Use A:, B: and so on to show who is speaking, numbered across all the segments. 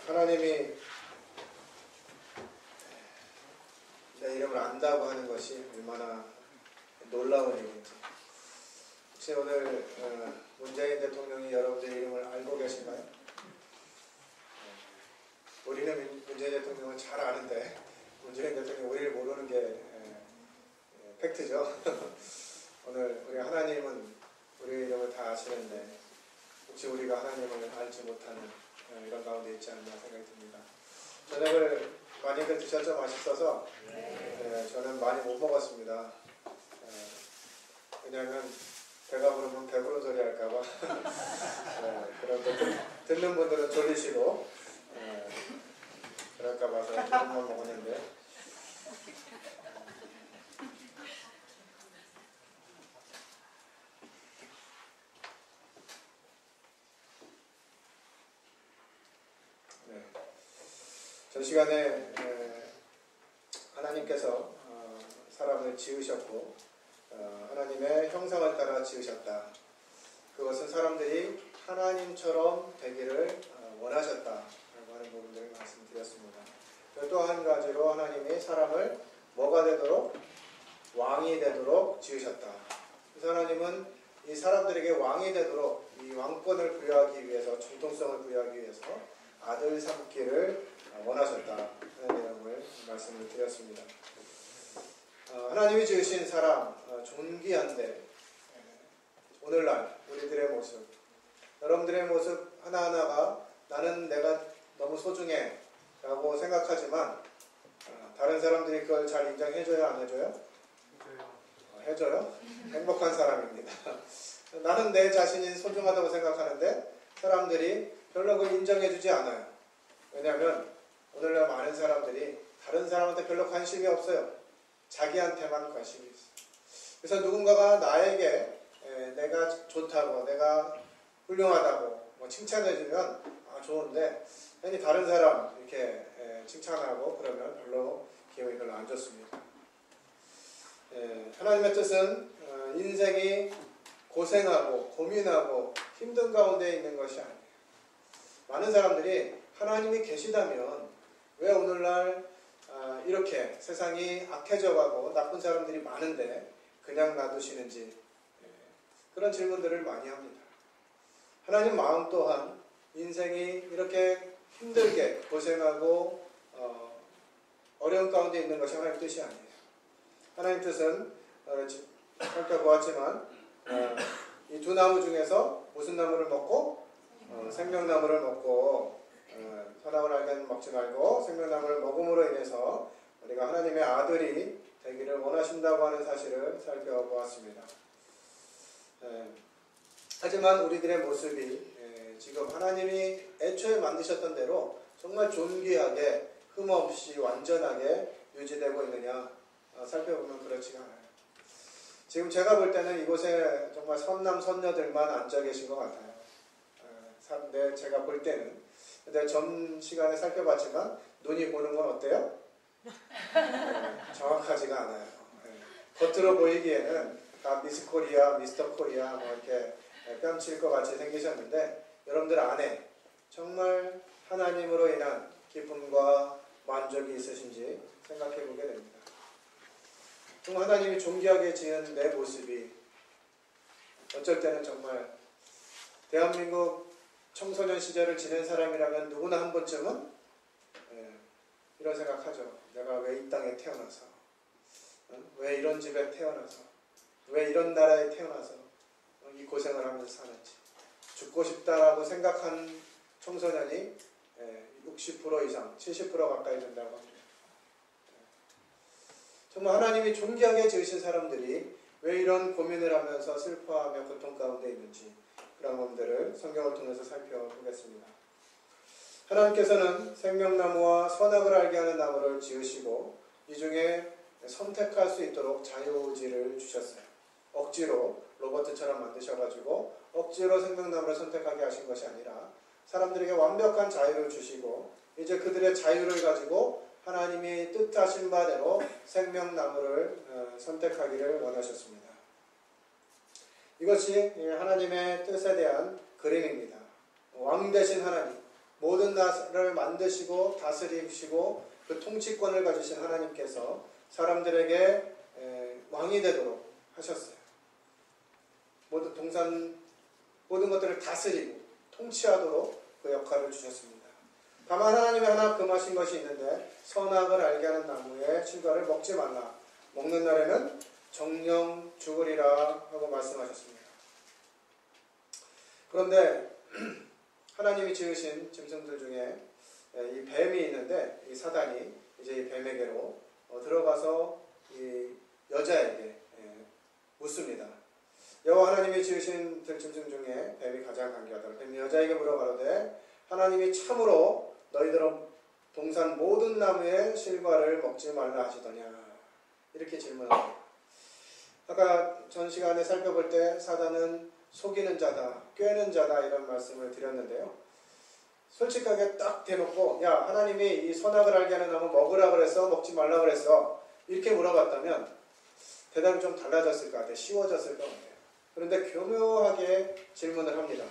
A: 하나님이 내 이름을 안다고 하는 것이 얼마나 놀라운 일인지. 혹시 오늘 문재인 대통령이 여러분들 이름을 알고 계신가요? 우리는 문재인 대통령을 잘 아는데 문재인 대통령이 우리를 모르는 게 팩트죠. 오늘 우리 하나님은 우리 이름을 다 아시는데 혹시 우리가 하나님을 알지 못하는 이런 가운데 있지 않나 생각이 듭니다. 저녁을 많이들 드셨죠? 맛있어서 저는 많이 못 먹었습니다. 왜냐하면 배가 부르면 배부른 소리 할까봐 그런데 듣는 분들은 졸리시고 그럴까 봐서 조금만 먹었는데 전 시간에 하나님께서 사람을 지으셨고 하나님의 형상을 따라 지으셨다. 그것은 사람들이 하나님처럼 되기를 원하셨다라고 하는 부분들을 말씀드렸습니다. 또 한 가지로 하나님이 사람을 뭐가 되도록? 왕이 되도록 지으셨다. 그래서 하나님은 이 사람들에게 왕이 되도록 이 왕권을 부여하기 위해서, 정통성을 부여하기 위해서 아들 삼기를 원하셨다 하는 내용을 말씀을 드렸습니다. 하나님이 지으신 사람 존귀한데 오늘날 우리들의 모습, 여러분들의 모습 하나하나가 나는 내가 너무 소중해 라고 생각하지만 다른 사람들이 그걸 잘 인정해줘요? 안 해줘요? 해줘요? 행복한 사람입니다. 나는 내 자신이 소중하다고 생각하는데 사람들이 별로 그걸 인정해주지 않아요. 왜냐하면 오늘날 많은 사람들이 다른 사람한테 별로 관심이 없어요. 자기한테만 관심이 있어요. 그래서 누군가가 나에게 내가 좋다고, 내가 훌륭하다고 칭찬해주면 좋은데 괜히 다른 사람 이렇게 칭찬하고 그러면 별로 기분이 별로 안 좋습니다. 하나님의 뜻은 인생이 고생하고 고민하고 힘든 가운데 있는 것이 아니에요. 많은 사람들이 하나님이 계시다면 왜 오늘날 이렇게 세상이 악해져가고 나쁜 사람들이 많은데 그냥 놔두시는지 그런 질문들을 많이 합니다. 하나님 마음 또한 인생이 이렇게 힘들게 고생하고 어려운 가운데 있는 것이 하나님의 뜻이 아니에요. 하나님 뜻은 살펴보았지만 이 두 나무 중에서 무슨 나무를 먹고 생명나무를 먹고 선악을 알면 먹지 말고 생명나무를 먹음으로 인해서 우리가 하나님의 아들이 되기를 원하신다고 하는 사실을 살펴보았습니다. 하지만 우리들의 모습이 지금 하나님이 애초에 만드셨던 대로 정말 존귀하게 흠없이 완전하게 유지되고 있느냐 살펴보면 그렇지가 않아요. 지금 제가 볼 때는 이곳에 정말 선남 선녀들만 앉아 계신 것 같아요. 제가 볼 때는. 근데 전 시간에 살펴봤지만 눈이 보는 건 어때요? 정확하지가 않아요. 겉으로 보이기에는 다 미스 코리아, 미스터 코리아 이렇게 뺨칠 것 같이 생기셨는데 여러분들 안에 정말 하나님으로 인한 기쁨과 만족이 있으신지 생각해 보게 됩니다. 정말 하나님이 존귀하게 지은 내 모습이 어쩔 때는 정말 대한민국 청소년 시절을 지낸 사람이라면 누구나 한 번쯤은 이런 생각하죠. 내가 왜 이 땅에 태어나서, 왜 이런 집에 태어나서, 왜 이런 나라에 태어나서 이 고생을 하면서 사는지. 죽고 싶다라고 생각한 청소년이 60% 이상, 70% 가까이 된다고 합니다. 정말 하나님이 존귀하게 지으신 사람들이 왜 이런 고민을 하면서 슬퍼하며 고통 가운데 있는지 그런 부분들을 성경을 통해서 살펴보겠습니다. 하나님께서는 생명나무와 선악을 알게 하는 나무를 지으시고 이 중에 선택할 수 있도록 자유의지를 주셨어요. 억지로 로버트처럼 만드셔가지고 억지로 생명나무를 선택하게 하신 것이 아니라 사람들에게 완벽한 자유를 주시고 이제 그들의 자유를 가지고 하나님이 뜻하신 바대로 생명나무를 선택하기를 원하셨습니다. 이것이 하나님의 뜻에 대한 그림입니다. 왕 되신 하나님, 모든 나라를 만드시고 다스리시고 그 통치권을 가지신 하나님께서 사람들에게 왕이 되도록 하셨어요. 모든 것들을 다스리고 통치하도록 그 역할을 주셨습니다. 다만 하나님이 하나 금하신 것이 있는데 선악을 알게 하는 나무의 실과를 먹지 말라. 먹는 날에는 정령 죽으리라 하고 말씀하셨습니다. 그런데 하나님이 지으신 짐승들 중에 이 뱀이 있는데 이 사단이 이제 이 뱀에게로 들어가서 이 여자에게 묻습니다. 여호와 하나님이 지으신 들짐승 중에 뱀이 가장 간교하다. 뱀이 여자에게 물어가로되 하나님이 참으로 너희들은 동산 모든 나무의 실과를 먹지 말라 하시더냐. 이렇게 질문합니다. 아까 전 시간에 살펴볼 때 사단은 속이는 자다, 꿰는 자다 이런 말씀을 드렸는데요. 솔직하게 딱 대놓고 야 하나님이 이 선악을 알게 하는 나무 먹으라 그랬어? 먹지 말라 그랬어? 이렇게 물어봤다면 대답이 좀 달라졌을 것 같아요. 쉬워졌을 것 같아요. 그런데 교묘하게 질문을 합니다.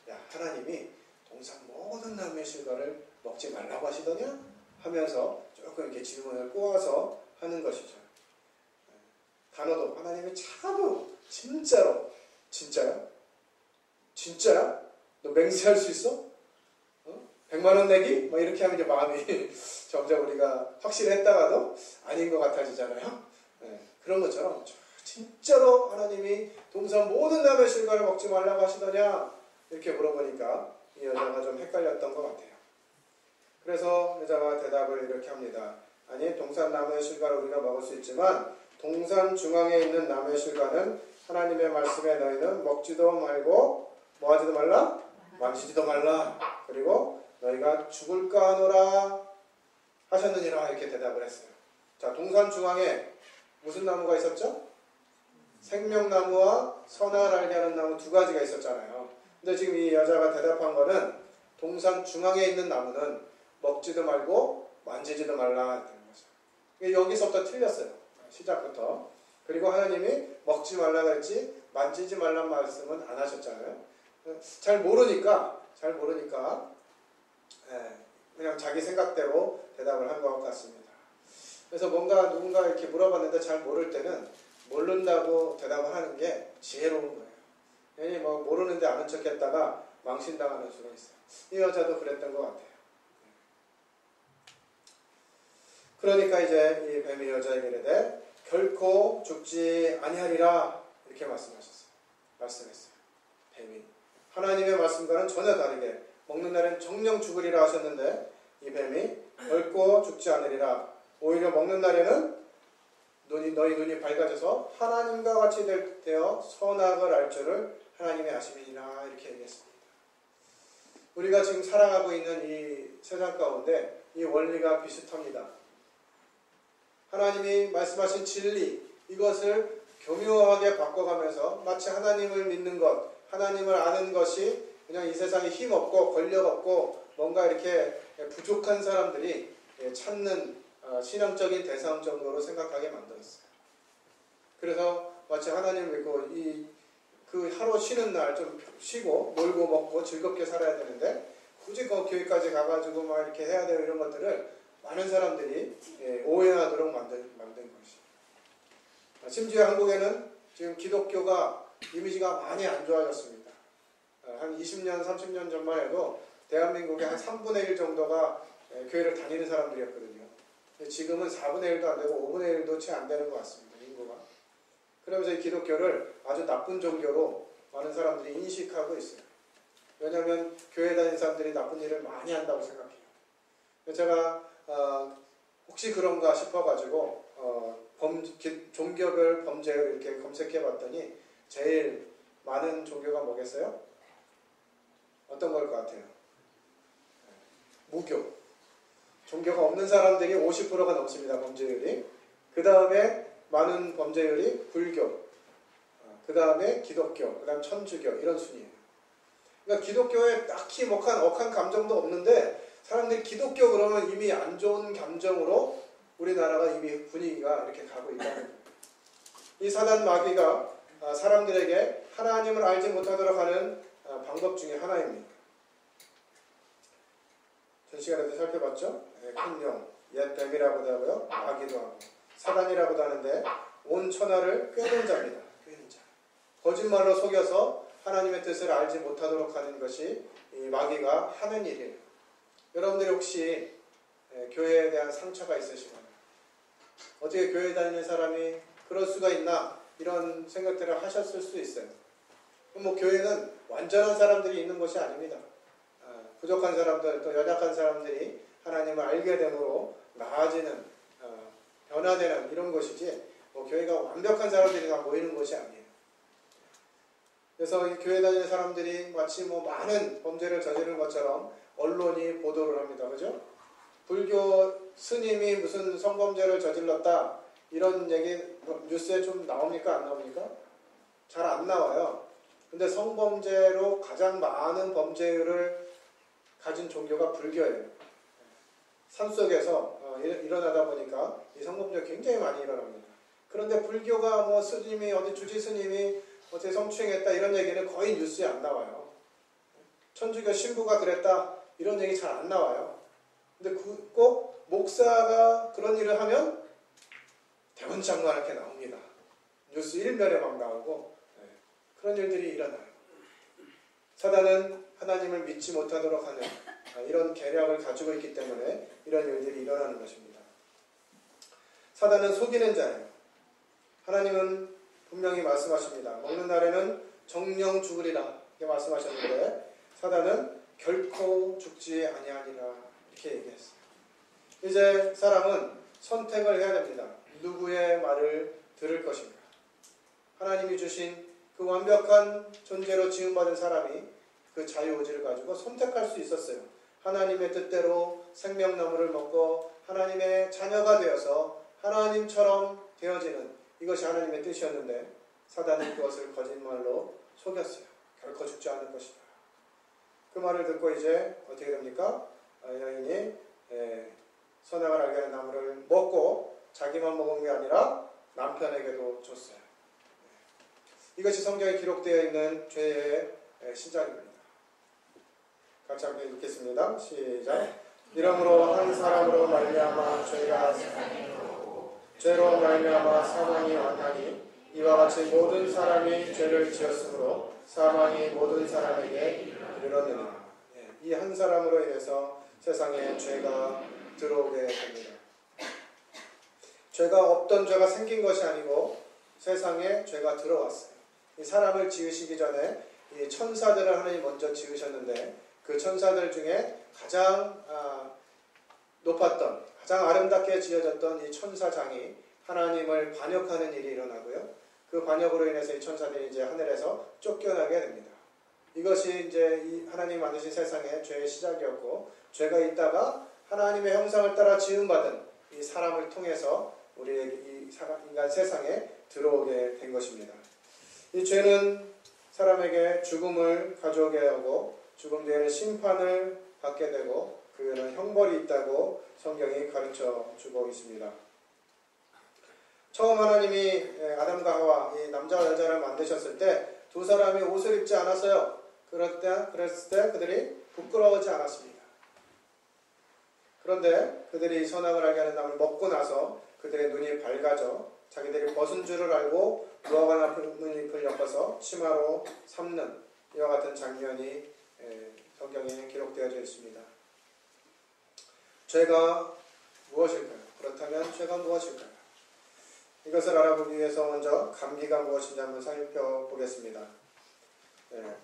A: 야 하나님이 동산 모든 나무의 실과를 먹지 말라고 하시더냐? 하면서 조금 이렇게 질문을 꼬아서 하는 것이죠. 단어도 하나님이 참으로 진짜로 진짜야? 진짜야? 너 맹세할 수 있어? 100만 원 내기? 뭐 이렇게 하면 이제 마음이 점점 우리가 확신했다가도 아닌 것 같아지잖아요. 그런 것처럼 진짜로 하나님이 동산 모든 나무의 실과를 먹지 말라고 하시더냐? 이렇게 물어보니까 이 여자가 좀 헷갈렸던 것 같아요. 그래서 여자가 대답을 이렇게 합니다. 아니 동산 나무의 실과를 우리가 먹을 수 있지만 동산 중앙에 있는 나무의 실과는 하나님의 말씀에 너희는 먹지도 말고 뭐하지도 말라? 만지지도 말라. 그리고 너희가 죽을까 하노라 하셨느니라 이렇게 대답을 했어요. 자, 동산 중앙에 무슨 나무가 있었죠? 생명나무와 선악을 알게 하는 나무 두 가지가 있었잖아요. 근데 지금 이 여자가 대답한 거는 동산 중앙에 있는 나무는 먹지도 말고 만지지도 말라 했다는 거죠. 여기서부터 틀렸어요. 시작부터. 그리고 하나님이 먹지 말라 그랬지 만지지 말란 말씀은 안 하셨잖아요. 잘 모르니까 그냥 자기 생각대로 대답을 한 것 같습니다. 그래서 뭔가 누군가 이렇게 물어봤는데 잘 모를 때는 모른다고 대답을 하는 게 지혜로운 거예요. 괜히 뭐 모르는데 아는 척 했다가 망신당하는 수가 있어요. 이 여자도 그랬던 것 같아요. 그러니까 이제 이 뱀이 여자에게 이르되 결코 죽지 아니하리라 이렇게 말씀했어요. 뱀이 하나님의 말씀과는 전혀 다르게 먹는 날엔 정령 죽으리라 하셨는데 이 뱀이 결코 죽지 않으리라. 오히려 먹는 날에는 너희 눈이 밝아져서 하나님과 같이 되어 선악을 알 줄을 하나님이 아심이니라 이렇게 얘기했습니다. 우리가 지금 살아가고 있는 이 세상 가운데 이 원리가 비슷합니다. 하나님이 말씀하신 진리 이것을 교묘하게 바꿔가면서 마치 하나님을 믿는 것, 하나님을 아는 것이 그냥 이 세상에 힘없고 권력없고 뭔가 이렇게 부족한 사람들이 찾는 신앙적인 대상 정도로 생각하게 만들었어요. 그래서 마치 하나님을 믿고 그 하루 쉬는 날 좀 쉬고 놀고 먹고 즐겁게 살아야 되는데 굳이 그 교회까지 가가지고 막 이렇게 해야 되고 이런 것들을 많은 사람들이 오해하도록 만든 것이에요. 심지어 한국에는 지금 기독교가 이미지가 많이 안 좋아졌습니다. 한 20년, 30년 전만 해도 대한민국의 한 3분의 1 정도가 교회를 다니는 사람들이었거든요. 지금은 4분의 1도 안 되고 5분의 1도 채 안 되는 것 같습니다. 인구가. 그러면서 이 기독교를 아주 나쁜 종교로 많은 사람들이 인식하고 있어요. 왜냐하면 교회 다니는 사람들이 나쁜 일을 많이 한다고 생각해요. 제가 혹시 그런가 싶어가지고 종교별 범죄를 이렇게 검색해봤더니 제일 많은 종교가 뭐겠어요? 어떤 걸 것 같아요? 무교. 종교가 없는 사람들이 50%가 넘습니다. 범죄율이. 그 다음에 많은 범죄율이 불교. 그 다음에 기독교. 그 다음 천주교. 이런 순이에요. 그러니까 기독교에 딱히 억한 감정도 없는데 사람들이 기독교 그러면 이미 안 좋은 감정으로 우리나라가 이미 분위기가 이렇게 가고 있다는 거예요. 이 사단 마귀가 사람들에게 하나님을 알지 못하도록 하는 방법 중에 하나입니다. 전 시간에도 살펴봤죠. 큰 용, 옛 뱀이라고도 하고요, 마귀도 하고 사단이라고도 하는데 온 천하를 꿰는 자입니다. 꿰는 자. 거짓말로 속여서 하나님의 뜻을 알지 못하도록 하는 것이 이 마귀가 하는 일이에요. 여러분들이 혹시 교회에 대한 상처가 있으시거나 어떻게 교회 다니는 사람이 그럴 수가 있나 이런 생각들을 하셨을 수 있어요. 뭐 교회는 완전한 사람들이 있는 것이 아닙니다. 부족한 사람들 또 연약한 사람들이 하나님을 알게 됨으로 나아지는 변화되는 이런 것이지 뭐 교회가 완벽한 사람들이 다 모이는 것이 아니에요. 그래서 이 교회 다니는 사람들이 마치 뭐 많은 범죄를 저지른 것처럼 언론이 보도를 합니다. 그죠? 불교 스님이 무슨 성범죄를 저질렀다 이런 얘기 뉴스에 좀 나옵니까? 안 나옵니까? 잘 안 나와요. 근데 성범죄로 가장 많은 범죄율을 가진 종교가 불교예요. 산속에서 일어나다 보니까 이 성범죄가 굉장히 많이 일어납니다. 그런데 불교가 뭐 스님이 어디 주지 스님이 어떻게 성추행했다 이런 얘기는 거의 뉴스에 안 나와요. 천주교 신부가 그랬다 이런 얘기 잘 안 나와요. 근데 꼭 목사가 그런 일을 하면 대문짝만하게 나옵니다. 뉴스 1면에 막 나오고 그런 일들이 일어나요. 사단은 하나님을 믿지 못하도록 하는 이런 계략을 가지고 있기 때문에 이런 일들이 일어나는 것입니다. 사단은 속이는 자예요. 하나님은 분명히 말씀하십니다. 먹는 날에는 정령 죽으리라 이렇게 말씀하셨는데 사단은 결코 죽지 아니하리라 이렇게 얘기했어요. 이제 사람은 선택을 해야 됩니다. 누구의 말을 들을 것인가. 하나님이 주신 그 완벽한 존재로 지음받은 사람이 그 자유의지를 가지고 선택할 수 있었어요. 하나님의 뜻대로 생명나무를 먹고 하나님의 자녀가 되어서 하나님처럼 되어지는 이것이 하나님의 뜻이었는데 사단은 그것을 거짓말로 속였어요. 결코 죽지 않을 것이다. 그 말을 듣고 이제 어떻게 됩니까? 여인이 선악을 알게 하는 나무를 먹고 자기만 먹은 게 아니라 남편에게도 줬어요. 이것이 성경에 기록되어 있는 죄의 시작입니다. 같이 함께 읽겠습니다. 시작. 이러므로 한 사람으로 말미암아 죄가 세상에 들어오고 죄로 말미암아 사망이 왔나니 이와 같이 모든 사람이 죄를 지었으므로 사망이 모든 사람에게 이르렀느니라. 이 한 사람으로 인해서 세상에 죄가 들어오게 됩니다. 죄가 없던 죄가 생긴 것이 아니고 세상에 죄가 들어왔어요. 이 사람을 지으시기 전에 이 천사들을 하나님 먼저 지으셨는데 그 천사들 중에 가장 높았던 가장 아름답게 지어졌던 이 천사장이 하나님을 반역하는 일이 일어나고요. 그 반역으로 인해서 이 천사들이 이제 하늘에서 쫓겨나게 됩니다. 이것이 이제 이 하나님 만드신 세상의 죄의 시작이었고 죄가 있다가 하나님의 형상을 따라 지음받은 이 사람을 통해서 우리에게 이 인간 세상에 들어오게 된 것입니다. 이 죄는 사람에게 죽음을 가져오게 하고 죽음 뒤에는 심판을 받게 되고 그에는 형벌이 있다고 성경이 가르쳐 주고 있습니다. 처음 하나님이 아담과 하와 이 남자와 여자를 만드셨을 때 두 사람이 옷을 입지 않았어요. 그랬을 때 그들이 부끄러워하지 않았습니다. 그런데 그들이 선악을 알게 하는 나무를 먹고 나서 그들의 눈이 밝아져 자기들이 벗은 줄을 알고 무화과 나뭇잎을 엮어서 치마로 삼는 이와 같은 장면이 성경에 기록되어져 있습니다. 죄가 무엇일까요? 그렇다면 죄가 무엇일까요? 이것을 알아보기 위해서 먼저 감기가 무엇인지 한번 살펴보겠습니다.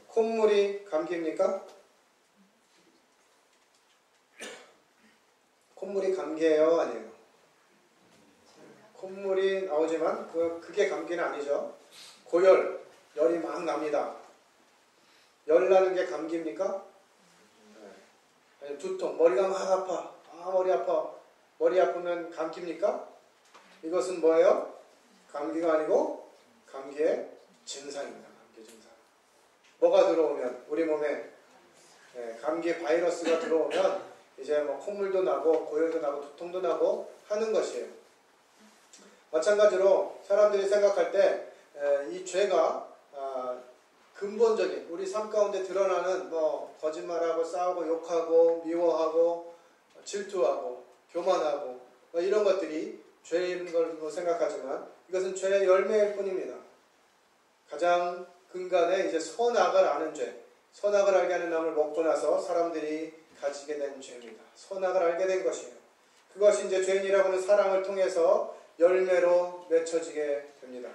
A: 콧물이 감기입니까? 콧물이 감기예요? 아니에요? 콧물이 나오지만 그게 감기는 아니죠. 고열, 열이 막 납니다. 열 나는 게 감기입니까? 두통, 머리가 막 아파. 머리 아파. 머리 아프면 감기입니까? 이것은 뭐예요? 감기가 아니고 감기의 증상입니다. 감기 증상. 뭐가 들어오면 우리 몸에 감기 바이러스가 들어오면 이제 뭐 콧물도 나고 고열도 나고 두통도 나고 하는 것이에요. 마찬가지로 사람들이 생각할 때 이 죄가 근본적인 우리 삶 가운데 드러나는 뭐 거짓말하고 싸우고 욕하고 미워하고 질투하고 교만하고 이런 것들이 죄인 걸로 생각하지만 이것은 죄의 열매일 뿐입니다. 가장 근간에 이제 선악을 아는 죄, 선악을 알게 하는 나무를 먹고 나서 사람들이 가지게 된 죄입니다. 선악을 알게 된 것이에요. 그것이 이제 죄인이라고 하는 사랑을 통해서 열매로 맺혀지게 됩니다.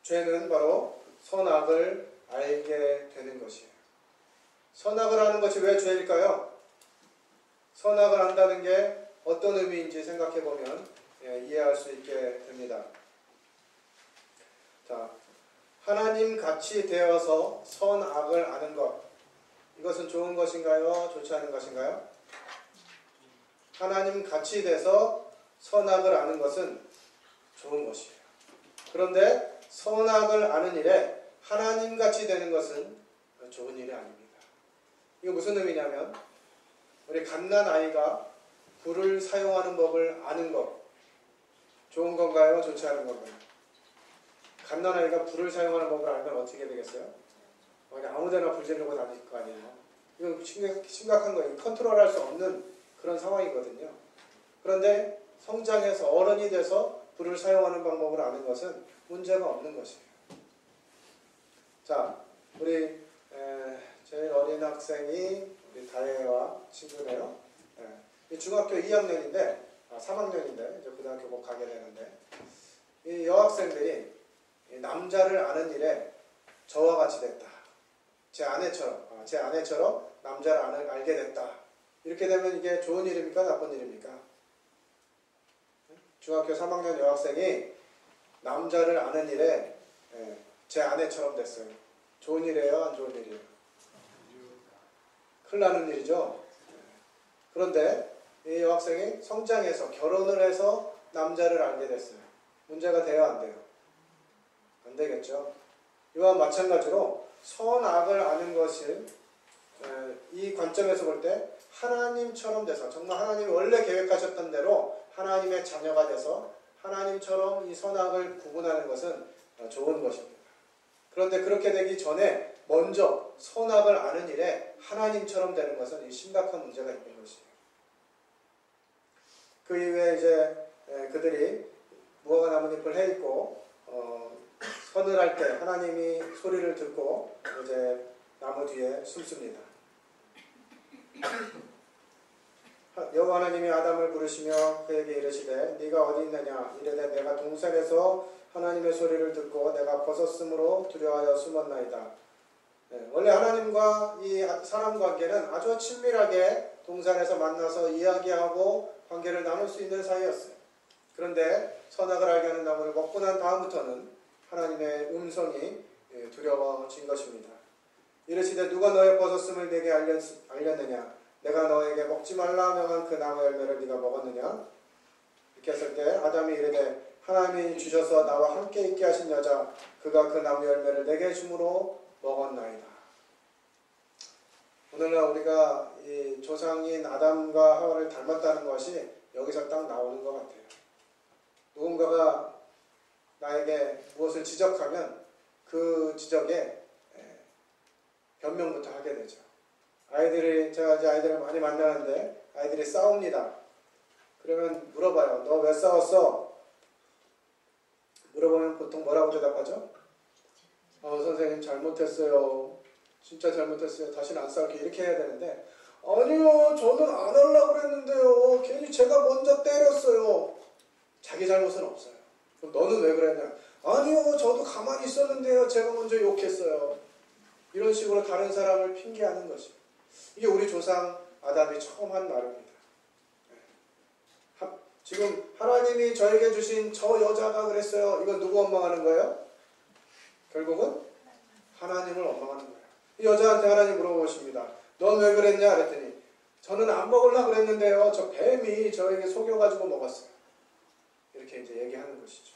A: 죄는 바로 선악을 알게 되는 것이에요. 선악을 아는 것이 왜 죄일까요? 선악을 안다는 게 어떤 의미인지 생각해 보면 이해할 수 있게 됩니다. 자, 하나님 같이 되어서 선악을 아는 것, 이것은 좋은 것인가요? 좋지 않은 것인가요? 하나님 같이 돼서 선악을 아는 것은 좋은 것이에요. 그런데 선악을 아는 일에 하나님 같이 되는 것은 좋은 일이 아닙니다. 이거 무슨 의미냐면 우리 갓난 아이가 불을 사용하는 법을 아는 것, 좋은 건가요? 좋지 않은 건가요? 갓난 아이가 불을 사용하는 법을 알면 어떻게 되겠어요? 아무데나 불 지르고 다닐 거 아니에요. 이건 심각한 거예요. 컨트롤할 수 없는 그런 상황이거든요. 그런데 성장해서 어른이 돼서 불을 사용하는 방법을 아는 것은 문제가 없는 것이에요. 자, 우리 제일 어린 학생이 우리 다혜와 친구네요. 중학교 2학년인데, 3학년인데 이제 고등학교 곧 가게 되는데, 이 여학생들이 남자를 아는 일에 저와 같이 됐다. 제 아내처럼 남자를 알게 됐다. 이렇게 되면 이게 좋은 일입니까? 나쁜 일입니까? 중학교 3학년 여학생이 남자를 아는 일에 제 아내처럼 됐어요. 좋은 일이에요? 안 좋은 일이에요? 큰일 나는 일이죠. 그런데 이 여학생이 성장해서 결혼을 해서 남자를 알게 됐어요. 문제가 돼요? 안 돼요? 안 되겠죠. 이와 마찬가지로 선악을 아는 것을 이 관점에서 볼 때 하나님처럼 돼서 정말 하나님이 원래 계획하셨던 대로 하나님의 자녀가 돼서 하나님처럼 이 선악을 구분하는 것은 좋은 것입니다. 그런데 그렇게 되기 전에 먼저 선악을 아는 일에 하나님처럼 되는 것은 심각한 문제가 있는 것이에요. 그 이후에 이제 그들이 무화과 나뭇잎을 해입고 선을 할 때 하나님이 소리를 듣고 이제 나무 뒤에 숨습니다. 여호와 하나님이 아담을 부르시며 그에게 이르시되 네가 어디 있느냐 이르되 내가 동산에서 하나님의 소리를 듣고 내가 벗었으므로 두려워하여 숨었나이다. 원래 하나님과 이 사람 관계는 아주 친밀하게 동산에서 만나서 이야기하고 관계를 나눌 수 있는 사이였어요. 그런데 선악을 알게 하는 나무를 먹고 난 다음부터는 하나님의 음성이 두려워진 것입니다. 이르시되 누가 너의 벗었음을 내게 알렸느냐 내가 너에게 먹지 말라 명한 그 나무 열매를 네가 먹었느냐. 이렇게 했을 때 아담이 이르되 하나님이 주셔서 나와 함께 있게 하신 여자 그가 그 나무 열매를 내게 주므로 먹었나이다. 오늘날 우리가 이 조상인 아담과 하와를 닮았다는 것이 여기서 딱 나오는 것 같아요. 누군가가 나에게 무엇을 지적하면 그 지적에 변명부터 하게 되죠. 제가 이제 아이들을 많이 만나는데 아이들이 싸웁니다. 그러면 물어봐요. 너 왜 싸웠어? 물어보면 보통 뭐라고 대답하죠? 선생님 잘못했어요. 진짜 잘못했어요. 다시는 안 싸울게. 이렇게 해야 되는데 아니요 저는 안 하려고 그랬는데요. 괜히 제가 먼저 때렸어요. 자기 잘못은 없어요. 그럼 너는 왜 그랬냐? 아니요 저도 가만히 있었는데요. 제가 먼저 욕했어요. 이런 식으로 다른 사람을 핑계하는 것이에요. 이게 우리 조상 아담이 처음 한 말입니다. 지금 하나님이 저에게 주신 저 여자가 그랬어요. 이건 누구 원망하는 거예요? 결국은 하나님을 원망하는 거예요. 이 여자한테 하나님 물어보십니다. 넌 왜 그랬냐? 그랬더니 저는 안 먹으려고 그랬는데요. 저 뱀이 저에게 속여가지고 먹었어요. 이렇게 이제 얘기하는 것이죠.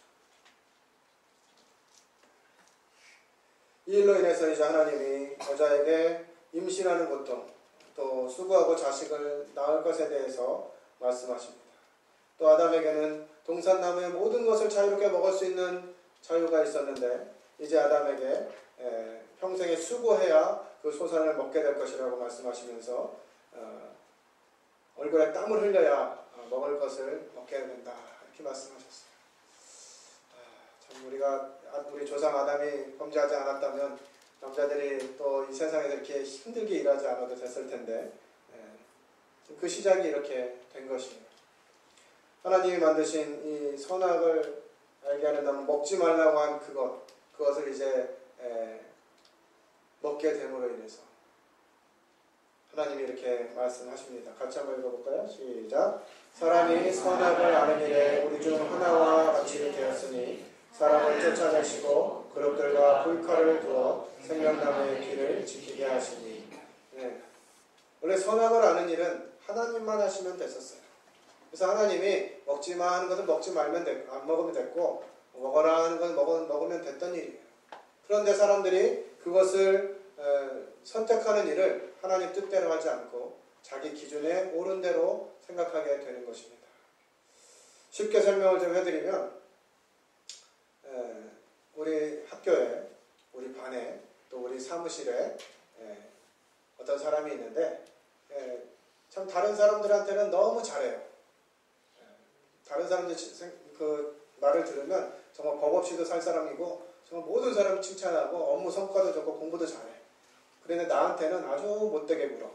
A: 이 일로 인해서 이제 하나님이 여자에게 임신하는 고통, 또 수고하고 자식을 낳을 것에 대해서 말씀하십니다. 또 아담에게는 동산나무의 모든 것을 자유롭게 먹을 수 있는 자유가 있었는데 이제 아담에게 평생에 수고해야 그 소산을 먹게 될 것이라고 말씀하시면서 얼굴에 땀을 흘려야 먹을 것을 먹게 된다. 이렇게 말씀하셨어요. 참 우리 조상 아담이 범죄하지 않았다면 남자들이 또 이 세상에서 이렇게 힘들게 일하지 않아도 됐을 텐데 그 시작이 이렇게 된 것이에요. 하나님이 만드신 이 선악을 알게 하는 먹지 말라고 한 그것을 이제 먹게 됨으로 인해서 하나님이 이렇게 말씀하십니다. 같이 한번 읽어볼까요? 시작. 사람이 선악을 아는 일에 우리 중 하나와 같이 되었으니 사람을 쫓아내시고 그릇들과 불칼을 두어 생명나무의 길을 지키게 하시니. 네. 원래 선악을 아는 일은 하나님만 하시면 됐었어요. 그래서 하나님이 먹지마 하는 것은 먹지 말면 됐고, 안 먹으면 됐고, 먹어라 하는 건 먹으면 됐던 일이에요. 그런데 사람들이 그것을 선택하는 일을 하나님 뜻대로 하지 않고 자기 기준에 옳은 대로 생각하게 되는 것입니다. 쉽게 설명을 좀 해드리면 우리 학교에, 우리 반에, 또 우리 사무실에 어떤 사람이 있는데 참 다른 사람들한테는 너무 잘해요. 다른 사람들 그 말을 들으면 정말 법 없이도 살 사람이고 정말 모든 사람을 칭찬하고 업무 성과도 좋고 공부도 잘해. 그런데 나한테는 아주 못되게 굴어.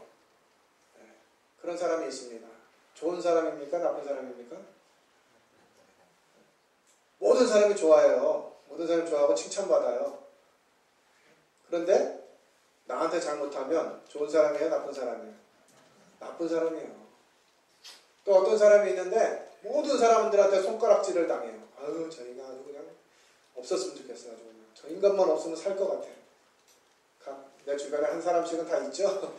A: 그런 사람이 있습니다. 좋은 사람입니까? 나쁜 사람입니까? 모든 사람이 좋아해요. 모든 사람이 좋아하고 칭찬받아요. 그런데 나한테 잘못하면 좋은 사람이에요? 나쁜 사람이에요? 나쁜 사람이에요. 또 어떤 사람이 있는데 모든 사람들한테 손가락질을 당해요. 아유, 저 인간 아주 그냥 없었으면 좋겠어. 아주 그냥. 저 인간만 없으면 살 것 같아. 내 주변에 한 사람씩은 다 있죠.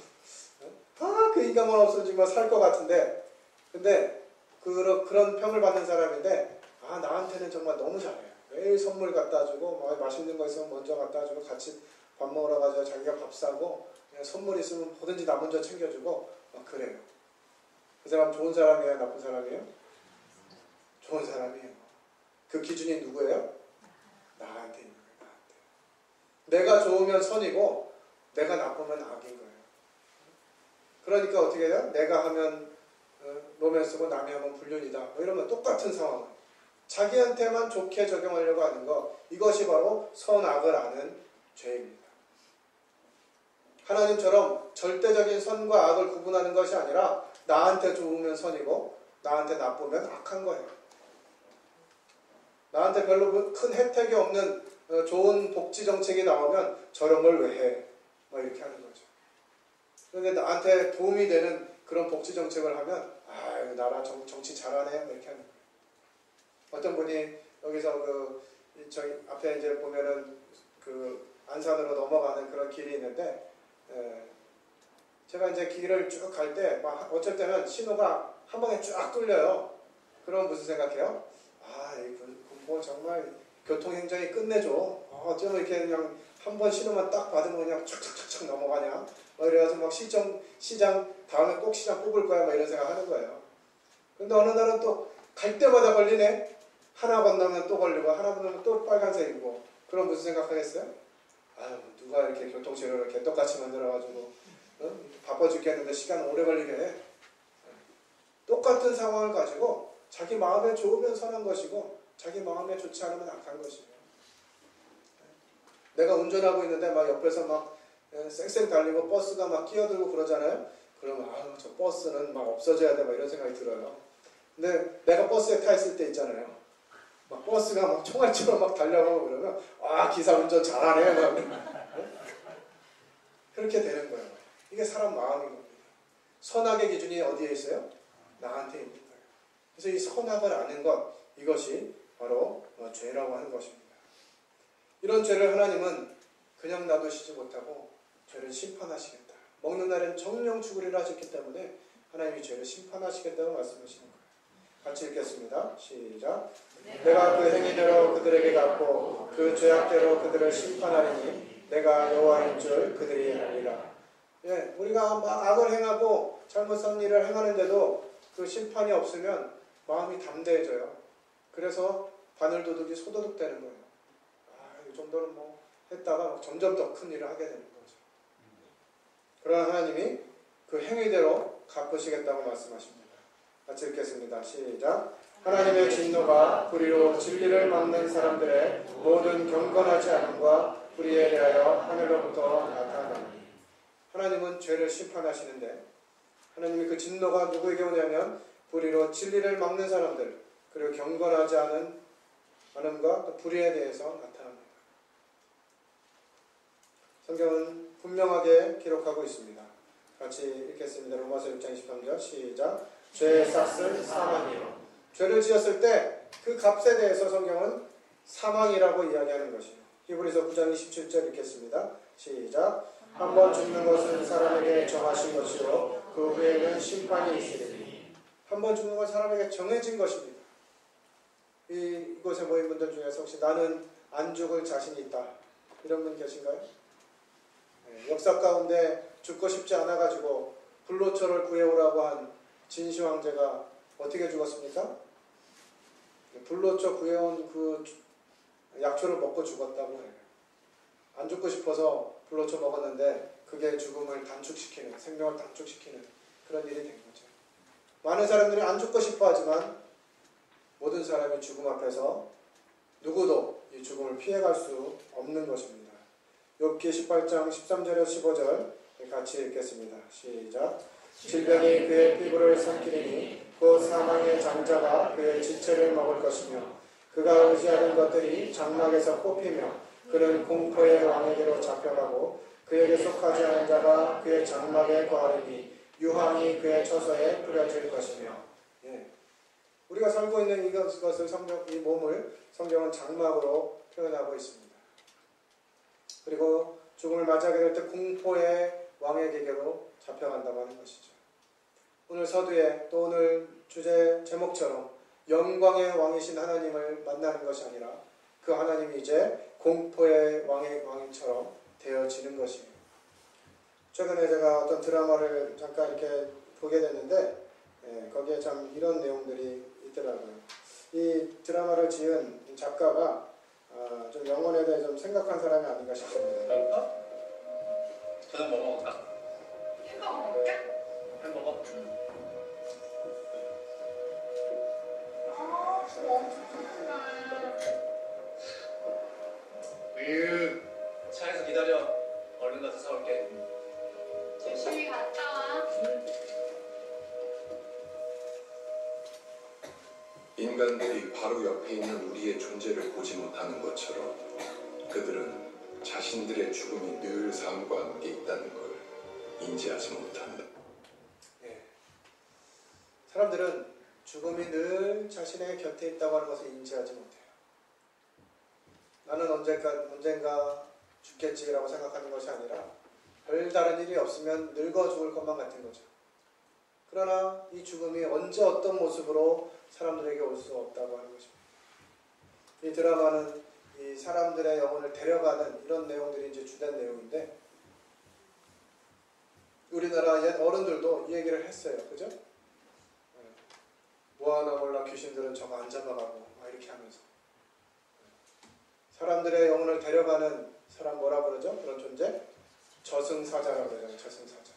A: 그 인간만 없으면 정말 살 것 같은데, 근데 그런 평을 받는 사람인데 나한테는 정말 너무 잘해요. 매일 선물 갖다 주고 맛있는 거 있으면 먼저 갖다 주고 같이 밥 먹으러 가서 자기가 밥 사고 선물 있으면 뭐든지 나 먼저 챙겨주고 그래요. 그 사람 좋은 사람이에요? 나쁜 사람이에요? 좋은 사람이에요. 그 기준이 누구예요? 나한테 있는 거예요. 나한테. 내가 좋으면 선이고 내가 나쁘면 악인 거예요. 그러니까 어떻게 해요? 내가 하면 노면 쓰고 남이 하면 불륜이다. 이러면 똑같은 상황. 자기한테만 좋게 적용하려고 하는 것, 이것이 바로 선악을 아는 죄입니다. 하나님처럼 절대적인 선과 악을 구분하는 것이 아니라 나한테 좋으면 선이고 나한테 나쁘면 악한 거예요. 나한테 별로 큰 혜택이 없는 좋은 복지 정책이 나오면 저런 걸 왜 해? 이렇게 하는 거죠. 그런데 나한테 도움이 되는 그런 복지 정책을 하면 나라 정치 잘하네 이렇게 하는 거예요. 어떤 분이 여기서 저희 앞에 이제 보면은 안산으로 넘어가는 그런 길이 있는데 제가 이제 길을 쭉 갈 때 어쩔 때는 신호가 한 방에 쫙 뚫려요. 그러면 무슨 생각해요? 뭐 정말 교통행정이 끝내줘. 어쩌면 이렇게 그냥 한 번 신호만 딱 받으면 그냥 촥촥촥촥 넘어가냐. 이래가지고 막 시장 다음에 꼭 시장 뽑을 거야. 이런 생각 하는 거예요. 근데 어느 날은 또 갈 때마다 걸리네. 하나 건너면 또 걸리고 하나 건너면 또 빨간색이고. 그럼 무슨 생각하겠어요? 누가 이렇게 교통신호를 이렇게 똑같이 만들어가지고 바빠 죽겠는데 시간 오래 걸리게 해. 똑같은 상황을 가지고 자기 마음에 좋으면 선한 것이고 자기 마음에 좋지 않으면 악한 것이에요. 내가 운전하고 있는데 옆에서 쌩쌩 달리고 버스가 끼어들고 그러잖아요. 그러면 저 버스는 없어져야 돼 이런 생각이 들어요. 근데 내가 버스에 타 있을 때 있잖아요. 버스가 총알처럼 달려가고 그러면 기사 운전 잘하네. 그렇게 되는 거예요. 이게 사람 마음인 겁니다. 선악의 기준이 어디에 있어요? 나한테 있는 거예요. 그래서 이 선악을 아는 것, 이것이 바로 죄라고 하는 것입니다. 이런 죄를 하나님은 그냥 놔두시지 못하고 죄를 심판하시겠다. 먹는 날엔 정령 죽으리라 하셨기 때문에 하나님이 죄를 심판하시겠다고 말씀하시는 거예요. 같이 읽겠습니다. 시작. 내가 그 행위대로 그들에게 갚고 그 죄악대로 그들을 심판하리니 내가 여호와인 줄 그들이 알리라. 우리가 악을 행하고 잘못한 일을 행하는데도 그 심판이 없으면 마음이 담대해져요. 그래서 바늘도둑이 소도둑 되는 거예요. 이 정도는 했다가 점점 더 큰 일을 하게 되는 거죠. 그러나 하나님이 그 행위대로 갚으시겠다고 말씀하십니다. 같이 읽겠습니다. 시작. 하나님의 진노가 불의로 진리를 막는 사람들의 모든 경건하지 않음과 불의에 대하여 하늘로부터 나타나니. 하나님은 죄를 심판하시는데 하나님이 그 진노가 누구에게 오냐면 불의로 진리를 막는 사람들 그리고 경건하지 않음과 또 불의에 대해서 나타납니다. 성경은 분명하게 기록하고 있습니다. 같이 읽겠습니다. 로마서 6장 23절 시작. 죄의 삭은 사망이요. 죄를 지었을 때 그 값에 대해서 성경은 사망이라고 이야기하는 것이요. 히브리서 9장 27절 읽겠습니다. 시작. 한 번 죽는 것은 사람에게 정하신 것이요 그 후에는 심판이 있으리니. 한 번 죽는 건 사람에게 정해진 것입니다. 이곳에 모인 분들 중에서 혹시 나는 안 죽을 자신이 있다 이런 분 계신가요? 역사 가운데 죽고 싶지 않아가지고 불로초를 구해오라고 한 진시 황제가 어떻게 죽었습니까? 불로초 구해온 그 약초를 먹고 죽었다고 해요. 안 죽고 싶어서 불로초 먹었는데 그게 죽음을 단축시키는, 생명을 단축시키는 그런 일이 된 거죠. 많은 사람들이 안 죽고 싶어 하지만 모든 사람이 죽음 앞에서 누구도 이 죽음을 피해갈 수 없는 것입니다. 욥기 18장 13절에서 15절 같이 읽겠습니다. 시작. 질병이 그의 피부를 삼키리니 곧 사망의 장자가 그의 지체를 먹을 것이며 그가 의지하는 것들이 장막에서 뽑히며 그는 공포의 왕에게로 잡혀가고 그에게 속하지 않은 자가 그의 장막에 거하리니 유황이 그의 처소에 뿌려질 것이며. 우리가 살고 있는 이것을 이 몸을 성경은 장막으로 표현하고 있습니다. 그리고 죽음을 맞이하게 될 때 공포의 왕에게로 잡혀간다고 하는 것이죠. 오늘 서두에 또 오늘 주제 제목처럼 영광의 왕이신 하나님을 만나는 것이 아니라 그 하나님이 이제 공포의 왕처럼 되어지는 것이에요. 최근에 제가 어떤 드라마를 잠깐 이렇게 보게 됐는데 거기에 참 이런 내용들이 있더라고요. 이 드라마를 지은 작가가 좀 영혼에 대해 좀 생각한 사람이 아닌가 싶습니다.
B: 배고파? 저녁 뭐 먹을까?
C: 햄버거 먹을까?
B: 햄버거?
C: 아, 진짜 엄청 좋구나.
B: 차에서 기다려. 얼른 가서 사올게.
C: 조심히 갔다 와.
D: 인간들이 바로 옆에 있는 우리의 존재를 보지 못하는 것처럼 그들은 자신들의 죽음이 늘 삶과 함께 있다는 걸 인지하지 못한다.
A: 사람들은 죽음이 늘 자신의 곁에 있다고 하는 것을 인지하지 못해요. 나는 언젠가 죽겠지라고 생각하는 것이 아니라 별다른 일이 없으면 늙어 죽을 것만 같은 거죠. 그러나 이 죽음이 언제 어떤 모습으로 사람들에게 올 수 없다고 하는 것입니다. 이 드라마는 이 사람들의 영혼을 데려가는 이런 내용들이 이제 주된 내용인데 우리나라 옛 어른들도 이 얘기를 했어요. 그죠? 뭐하나 몰라 귀신들은 저거 안 잡아가고 막 이렇게 하면서 사람들의 영혼을 데려가는 사람 뭐라 그러죠? 그런 존재? 저승사자라고 그러잖아요. 저승사자.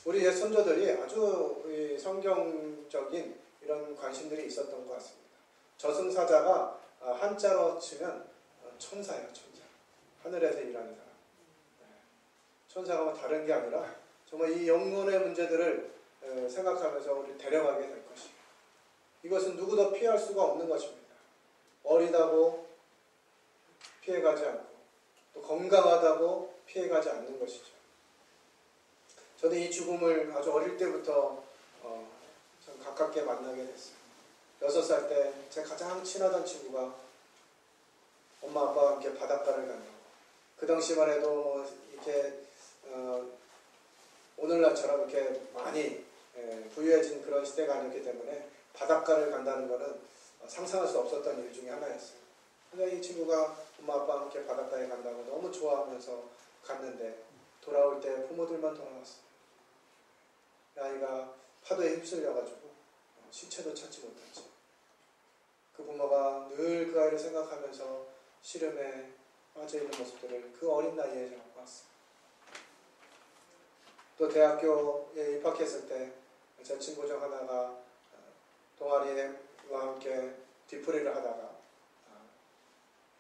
A: 우리 옛 선조들이 아주 성경적인 이런 관심들이 있었던 것 같습니다. 저승사자가 한자로 치면 천사예요. 천사. 하늘에서 일하는 사람. 천사가 뭐 다른 게 아니라 정말 이 영혼의 문제들을 생각하면서 우리 데려가게 될 것이에요. 이것은 누구도 피할 수가 없는 것입니다. 어리다고 피해가지 않고 또 건강하다고 피해가지 않는 것이죠. 저는 이 죽음을 아주 어릴 때부터 참 가깝게 만나게 됐어요. 6살 때 제 가장 친하던 친구가 엄마 아빠와 함께 바닷가를 간다고. 그 당시만 해도 이렇게 오늘날처럼 이렇게 많이 부유해진 그런 시대가 아니었기 때문에 바닷가를 간다는 것은 상상할 수 없었던 일 중에 하나였어요. 근데 이 친구가 엄마 아빠와 함께 바닷가에 간다고 너무 좋아하면서 갔는데 돌아올 때 부모들만 돌아왔어요. 아이가 파도에 휩쓸려가지고 시체도 찾지 못했지. 그 부모가 늘 그 아이를 생각하면서 시름에 빠져있는 모습들을 그 어린 나이에 잡고 왔어요. 또 대학교에 입학했을 때 제 친구 중 하나가 동아리와 함께 뒤풀이를 하다가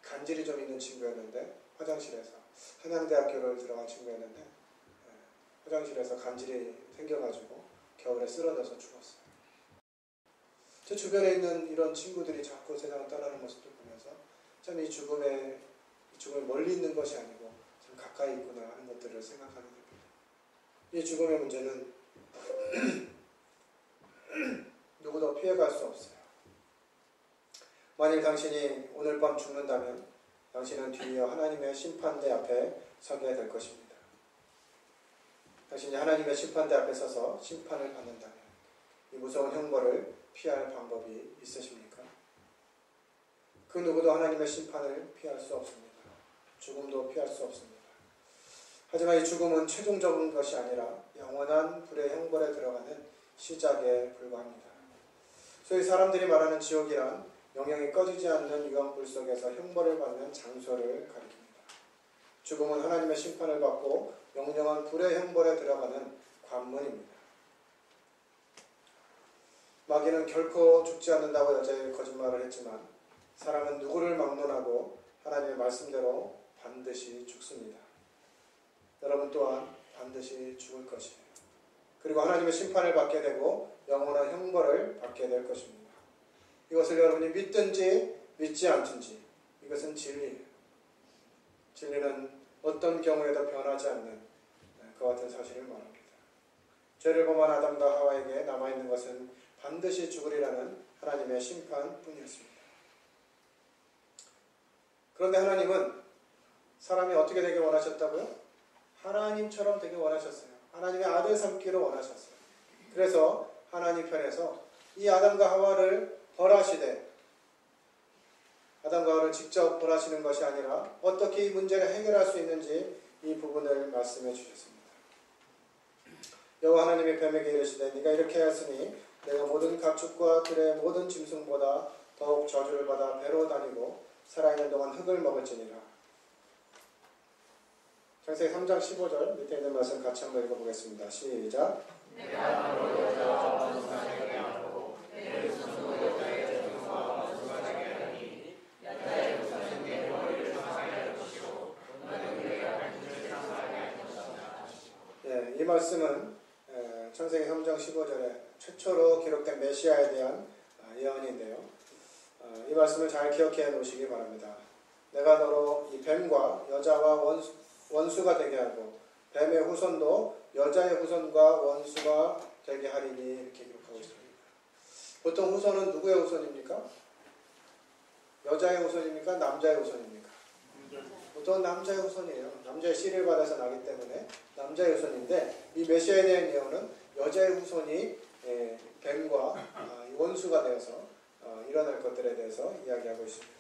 A: 간질이 좀 있는 친구였는데 화장실에서 한양대학교를 들어간 친구였는데 화장실에서 간질이 생겨가지고 겨울에 쓰러져서 죽었어요. 제 주변에 있는 이런 친구들이 자꾸 세상을 떠나는 모습을 보면서 참 이 죽음이 멀리 있는 것이 아니고 참 가까이 있구나 하는 것들을 생각하게 됩니다. 이 죽음의 문제는 누구도 피해갈 수 없어요. 만일 당신이 오늘 밤 죽는다면 당신은 뒤이어 하나님의 심판대 앞에 서게 될 것입니다. 당신이 하나님의 심판대 앞에 서서 심판을 받는다면 이 무서운 형벌을 피할 방법이 있으십니까? 그 누구도 하나님의 심판을 피할 수 없습니다. 죽음도 피할 수 없습니다. 하지만 이 죽음은 최종적인 것이 아니라 영원한 불의 형벌에 들어가는 시작에 불과합니다. 소위 사람들이 말하는 지옥이란 영영이 꺼지지 않는 유황불 속에서 형벌을 받는 장소를 가리킵니다. 죽음은 하나님의 심판을 받고 영영한 불의 형벌에 들어가는 관문입니다. 마귀는 결코 죽지 않는다고 여자의 거짓말을 했지만 사람은 누구를 막론하고 하나님의 말씀대로 반드시 죽습니다. 여러분 또한 반드시 죽을 것이에요. 그리고 하나님의 심판을 받게 되고 영원한 형벌을 받게 될 것입니다. 이것을 여러분이 믿든지 믿지 않든지 이것은 진리예요. 진리는 어떤 경우에도 변하지 않는 그와 같은 사실을 말합니다. 죄를 범한 아담과 하와에게 남아있는 것은 반드시 죽으리라는 하나님의 심판뿐이었습니다. 그런데 하나님은 사람이 어떻게 되길 원하셨다고요? 하나님처럼 되길 원하셨어요. 하나님의 아들 삼기를 원하셨어요. 그래서 하나님 편에서 이 아담과 하와를 벌하시되 아담과 하와를 직접 벌하시는 것이 아니라 어떻게 이 문제를 해결할 수 있는지 이 부분을 말씀해 주셨습니다. 여호와 하나님이 뱀에게 이르시되 네가 이렇게 하였으니 내가 모든 가축과 들의 모든 짐승보다 더욱 저주를 받아 배로 다니고 살아있는 동안 흙을 먹을지니라. 창세기 3장 15절 밑에 있는 말씀 같이 한번 읽어보겠습니다. 시작.
E: 내가 너로 여자와 원수하게 하고 내 후손으로 여자의 자손과 원수하게 하니 여자의 후손은 내 머리를 상하게 할 것이고 너는 내가 발등을 상하게 할 것이다.
A: 예, 이 말씀은 창세기 3장 15절에 최초로 기록된 메시아에 대한 예언인데요. 이 말씀을 잘 기억해 놓으시기 바랍니다. 내가 너로 이 뱀과 여자와 원수가 되게 하고 뱀의 후손도 여자의 후손과 원수가 되게 하리니 이렇게 기록하고 있습니다. 보통 후손은 누구의 후손입니까? 여자의 후손입니까? 남자의 후손입니까? 보통 남자의 후손이에요. 남자의 씨를 받아서 나기 때문에 남자의 후손인데 이 메시아에 대한 예언은 여자의 후손이 뱀과 원수가 되어서 일어날 것들에 대해서 이야기하고 있습니다.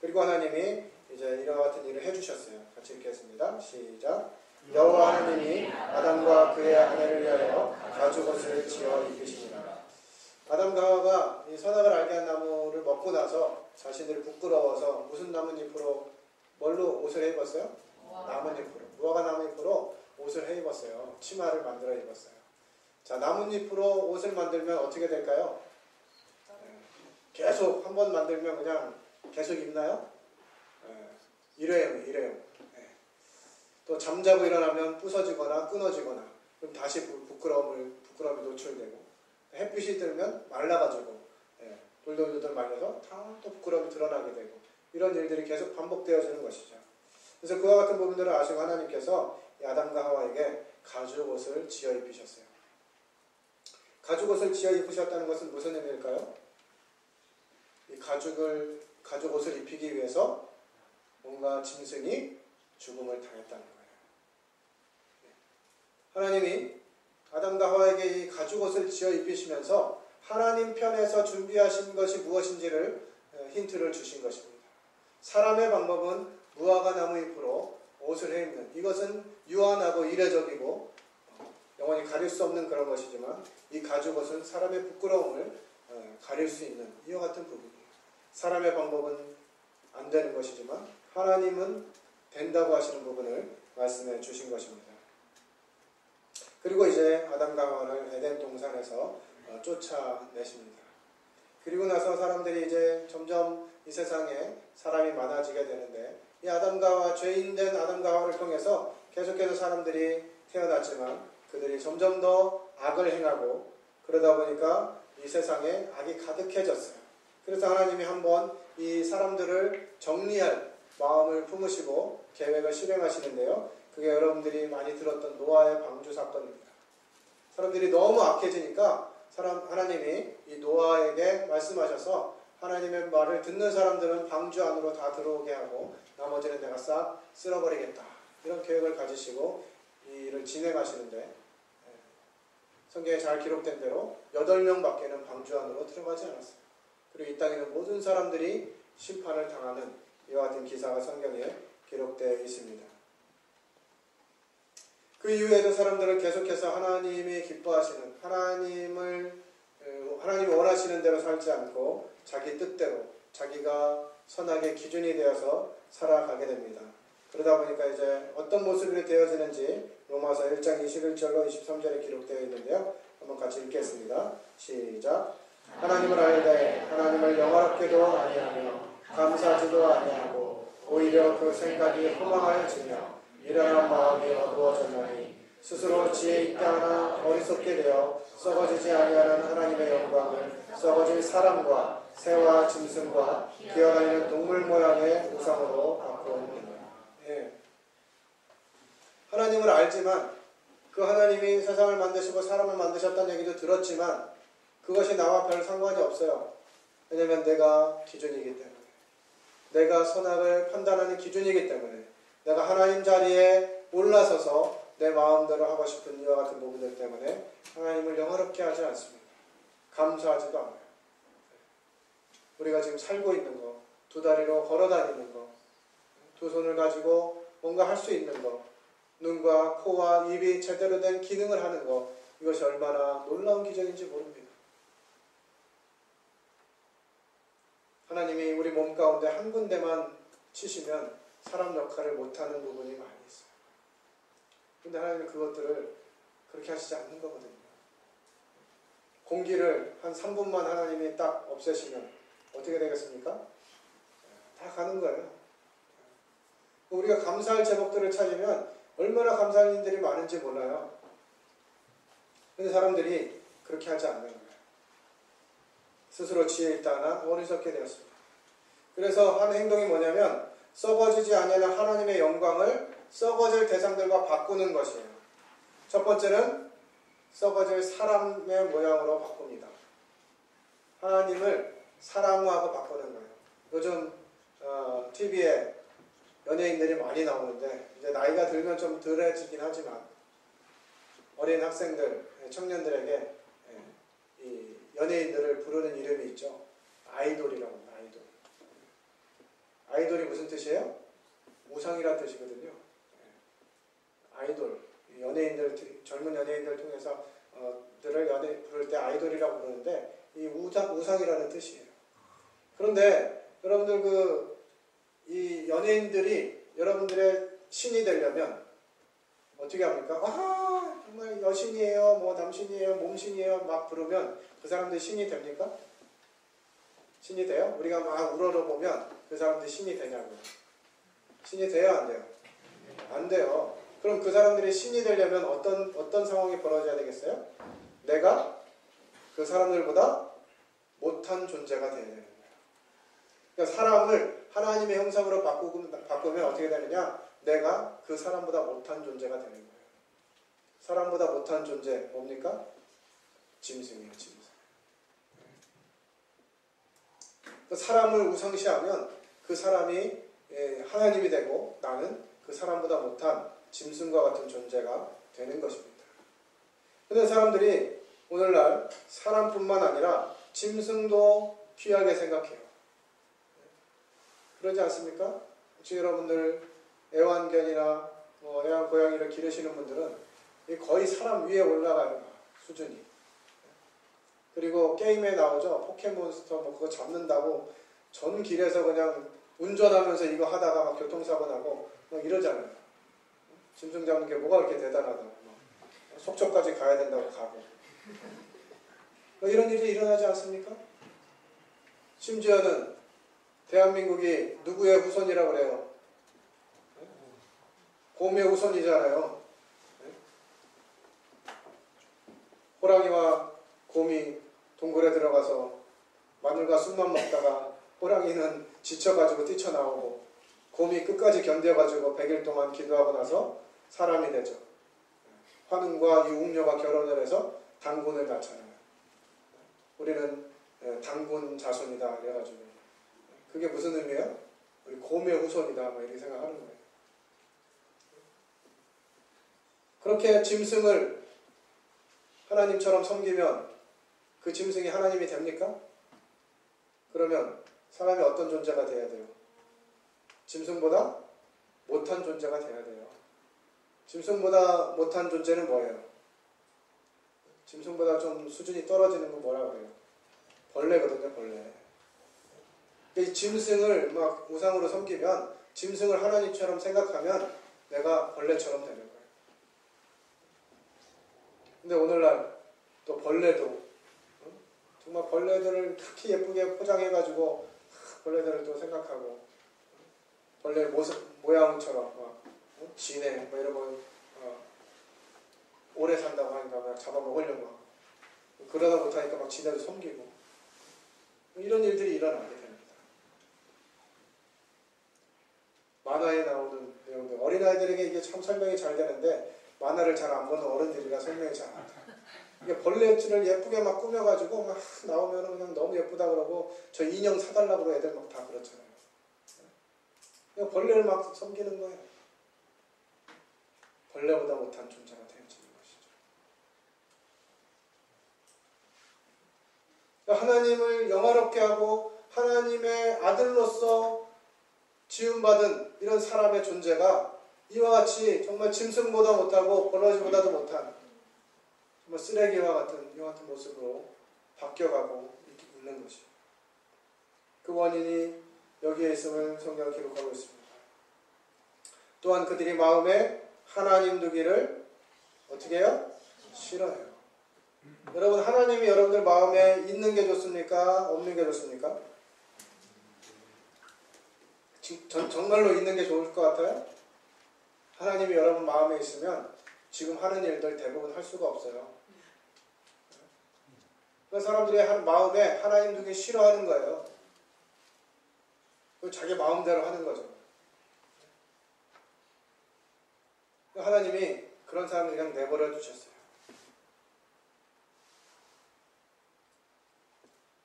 A: 그리고 하나님이 이제 이와 같은 일을 해주셨어요. 같이 읽겠습니다. 시작. 여호와 하나님이 아담과 그의 아내를 위하여 가죽옷을 지어 입히시니라. 아담과 하와가 이 선악을 알게 한 나무를 먹고 나서 자신들이 부끄러워서 무슨 나뭇잎으로 뭘로 옷을 해 입었어요? 나뭇잎으로. 무화과 나뭇잎으로 옷을 해 입었어요. 치마를 만들어 입었어요. 자, 나뭇잎으로 옷을 만들면 어떻게 될까요? 계속 한 번 만들면 그냥 계속 입나요? 일회용. 또 잠자고 일어나면 부서지거나 끊어지거나 그럼 다시 부끄러움이 노출되고 햇빛이 들면 말라가지고 돌돌돌 말려서 다 또 부끄러움이 드러나게 되고 이런 일들이 계속 반복되어지는 것이죠. 그래서 그와 같은 부분들을 아시고 하나님께서 아담과 하와에게 가죽옷을 지어 입히셨어요. 가죽옷을 지어 입히셨다는 것은 무슨 의미일까요? 이 가죽옷을 입히기 위해서 뭔가 짐승이 죽음을 당했다는 거예요. 하나님이 아담과 하와에게 이 가죽옷을 지어 입히시면서 하나님 편에서 준비하신 것이 무엇인지를 힌트를 주신 것입니다. 사람의 방법은 무화과 나무 잎으로 옷을 해 입는 이것은 유한하고 이례적이고 영원히 가릴 수 없는 그런 것이지만 이 가죽옷은 사람의 부끄러움을 가릴 수 있는 이와 같은 부분이에요. 사람의 방법은 안 되는 것이지만 하나님은 된다고 하시는 부분을 말씀해 주신 것입니다. 그리고 이제 아담과 하와를 에덴 동산에서 쫓아내십니다. 그리고 나서 사람들이 이제 점점 이 세상에 사람이 많아지게 되는데, 이 아담과 하와, 죄인된 아담과 하와를 통해서 계속해서 사람들이 태어났지만 그들이 점점 더 악을 행하고, 그러다 보니까 이 세상에 악이 가득해졌어요. 그래서 하나님이 한번 이 사람들을 정리할 마음을 품으시고 계획을 실행하시는데요. 그게 여러분들이 많이 들었던 노아의 방주 사건입니다. 사람들이 너무 악해지니까 하나님이 이 노아에게 말씀하셔서 하나님의 말을 듣는 사람들은 방주 안으로 다 들어오게 하고 나머지는 내가 싹 쓸어버리겠다, 이런 계획을 가지시고 이 일을 진행하시는데, 성경에 잘 기록된 대로 8명밖에는 방주 안으로 들어가지 않았어요. 그리고 이 땅에 있는 모든 사람들이 심판을 당하는 이와 같은 기사가 성경에 기록되어 있습니다. 그 이후에도 사람들은 계속해서 하나님이 기뻐하시는, 하나님이 원하시는 대로 살지 않고 자기 뜻대로, 자기가 선악의 기준이 되어서 살아가게 됩니다. 그러다 보니까 이제 어떤 모습이 되어지는지 로마서 1장 21절로 23절에 기록되어 있는데요. 한번 같이 읽겠습니다. 시작. 하나님을 알되 하나님을 영화롭게도 아니하며 감사하지도 아니하고 오히려 그 생각이 허망하여지며 미련한 마음이 어두워졌나니 스스로 지혜 있게 하나 어리석게 되어 썩어지지 아니하는 하나님의 영광을 썩어질 사람과 새와 짐승과 기어다니는 동물 모양의 우상으로 바꾸었느니라. 하나님을 알지만, 그 하나님이 세상을 만드시고 사람을 만드셨다는 얘기도 들었지만 그것이 나와 별 상관이 없어요. 왜냐하면 내가 기준이기 때문에, 내가 선악을 판단하는 기준이기 때문에, 내가 하나님 자리에 올라서서 내 마음대로 하고 싶은 이와 같은 부분들 때문에 하나님을 영화롭게 하지 않습니다. 감사하지도 않아요. 우리가 지금 살고 있는 거, 두 다리로 걸어 다니는 거, 두 손을 가지고 뭔가 할 수 있는 거, 눈과 코와 입이 제대로 된 기능을 하는 거, 이것이 얼마나 놀라운 기적인지 모릅니다. 하나님이 우리 몸 가운데 한 군데만 치시면 사람 역할을 못하는 부분이 많이 있어요. 근데 하나님은 그것들을 그렇게 하시지 않는 거거든요. 공기를 한 3분만 하나님이 딱 없애시면 어떻게 되겠습니까? 다 가는 거예요. 우리가 감사할 제목들을 찾으면 얼마나 감사할 일들이 많은지 몰라요. 근데 사람들이 그렇게 하지 않는 거예요. 스스로 지혜 있다 하나 어리석게 되었습니다. 그래서 한 행동이 뭐냐면 썩어지지 아니하는 하나님의 영광을 썩어질 대상들과 바꾸는 것이에요. 첫 번째는 썩어질 사람의 모양으로 바꿉니다. 하나님을 사람하고 바꾸는 거예요. 요즘 TV에 연예인들이 많이 나오는데 이제 나이가 들면 좀 덜해지긴 하지만 어린 학생들, 청년들에게 이 연예인들을 부르는 이름이 있죠. 아이돌이라고 합니다. 아이돌이 무슨 뜻이에요? 우상이라는 뜻이거든요. 아이돌, 연예인들, 젊은 연예인들 통해서 들을 부를 때 아이돌이라고 부르는데 이 우상이라는 뜻이에요. 그런데 여러분들 이 연예인들이 여러분들의 신이 되려면 어떻게 합니까? 아, 정말 여신이에요, 뭐 남신이에요, 몸신이에요, 막 부르면 그 사람들이 신이 됩니까? 신이 돼요? 우리가 막 우러러보면 그 사람들이 신이 되냐고요. 신이 돼요, 안 돼요? 안 돼요. 그럼 그 사람들이 신이 되려면 어떤 상황이 벌어져야 되겠어요? 내가 그 사람들보다 못한 존재가 되어야 되는 거예요. 그러니까 사람을 하나님의 형상으로 바꾸면 어떻게 되느냐? 내가 그 사람보다 못한 존재가 되는 거예요. 사람보다 못한 존재 뭡니까? 짐승이에요, 짐승. 사람을 우상시하면 그 사람이 하나님이 되고 나는 그 사람보다 못한 짐승과 같은 존재가 되는 것입니다. 그런데 사람들이 오늘날 사람뿐만 아니라 짐승도 귀하게 생각해요. 그러지 않습니까? 혹시 여러분들 애완견이나 애완고양이를 기르시는 분들은 거의 사람 위에 올라가요, 수준이. 그리고 게임에 나오죠. 포켓몬스터 그거 잡는다고 전 길에서 그냥 운전하면서 이거 하다가 막 교통사고 나고 막 이러잖아요. 짐승 잡는 게 뭐가 그렇게 대단하다고. 속초까지 가야 된다고 가고. 뭐 이런 일이 일어나지 않습니까? 심지어는 대한민국이 누구의 후손이라고 그래요? 곰의 후손이잖아요. 호랑이와 곰이 동굴에 들어가서 마늘과 쑥만 먹다가 호랑이는 지쳐가지고 뛰쳐나오고 곰이 끝까지 견뎌가지고 100일 동안 기도하고 나서 사람이 되죠. 환웅과 이 웅녀가 결혼을 해서 당군을 낳잖아요. 우리는 당군 자손이다 이래가지고 그게 무슨 의미예요? 우리 곰의 후손이다 막 이렇게 생각하는 거예요. 그렇게 짐승을 하나님처럼 섬기면 그 짐승이 하나님이 됩니까? 그러면 사람이 어떤 존재가 돼야 돼요? 짐승보다 못한 존재가 돼야 돼요. 짐승보다 못한 존재는 뭐예요? 짐승보다 좀 수준이 떨어지는 건 뭐라 그래요? 벌레거든요, 벌레. 이 짐승을 막 우상으로 섬기면, 짐승을 하나님처럼 생각하면 내가 벌레처럼 되는 거예요. 근데 오늘날 또 벌레도 정말 벌레들을 특히 예쁘게 포장해가지고 벌레들을 또 생각하고 벌레 모양처럼 막 지네 뭐 이런 거 오래 산다고 하니까 막 잡아먹으려고 하고 그러다 못하니까 막 지네도 섬기고 이런 일들이 일어나게 됩니다. 만화에 나오는 내용들 어린아이들에게 이게 참 설명이 잘 되는데 만화를 잘 안 보는 어른들이라 설명이 잘 안 돼요. 이게 벌레를 예쁘게 막 꾸며가지고 막 나오면 그냥 너무 예쁘다 그러고 저 인형 사달라고 애들 막 다 그렇잖아요. 그냥 벌레를 막 섬기는 거예요. 벌레보다 못한 존재가 되어지는 것이죠. 하나님을 영화롭게 하고 하나님의 아들로서 지음받은 이런 사람의 존재가 이와 같이 정말 짐승보다 못하고 버러지보다도 못한 정말 쓰레기와 같은 이와 같은 모습으로 바뀌어가고 있는 것이죠. 그 원인이 여기에 있음을 성경은 기록하고 있습니다. 또한 그들이 마음에 하나님 두기를 어떻게 해요? 싫어해요. 여러분 하나님이 여러분들 마음에 있는 게 좋습니까? 없는 게 좋습니까? 정말로 있는 게 좋을 것 같아요? 하나님이 여러분 마음에 있으면 지금 하는 일들 대부분 할 수가 없어요. 그 사람들이 마음에 하나님 두기 싫어하는 거예요. 자기 마음대로 하는 거죠. 하나님이 그런 사람을 그냥 내버려 두셨어요.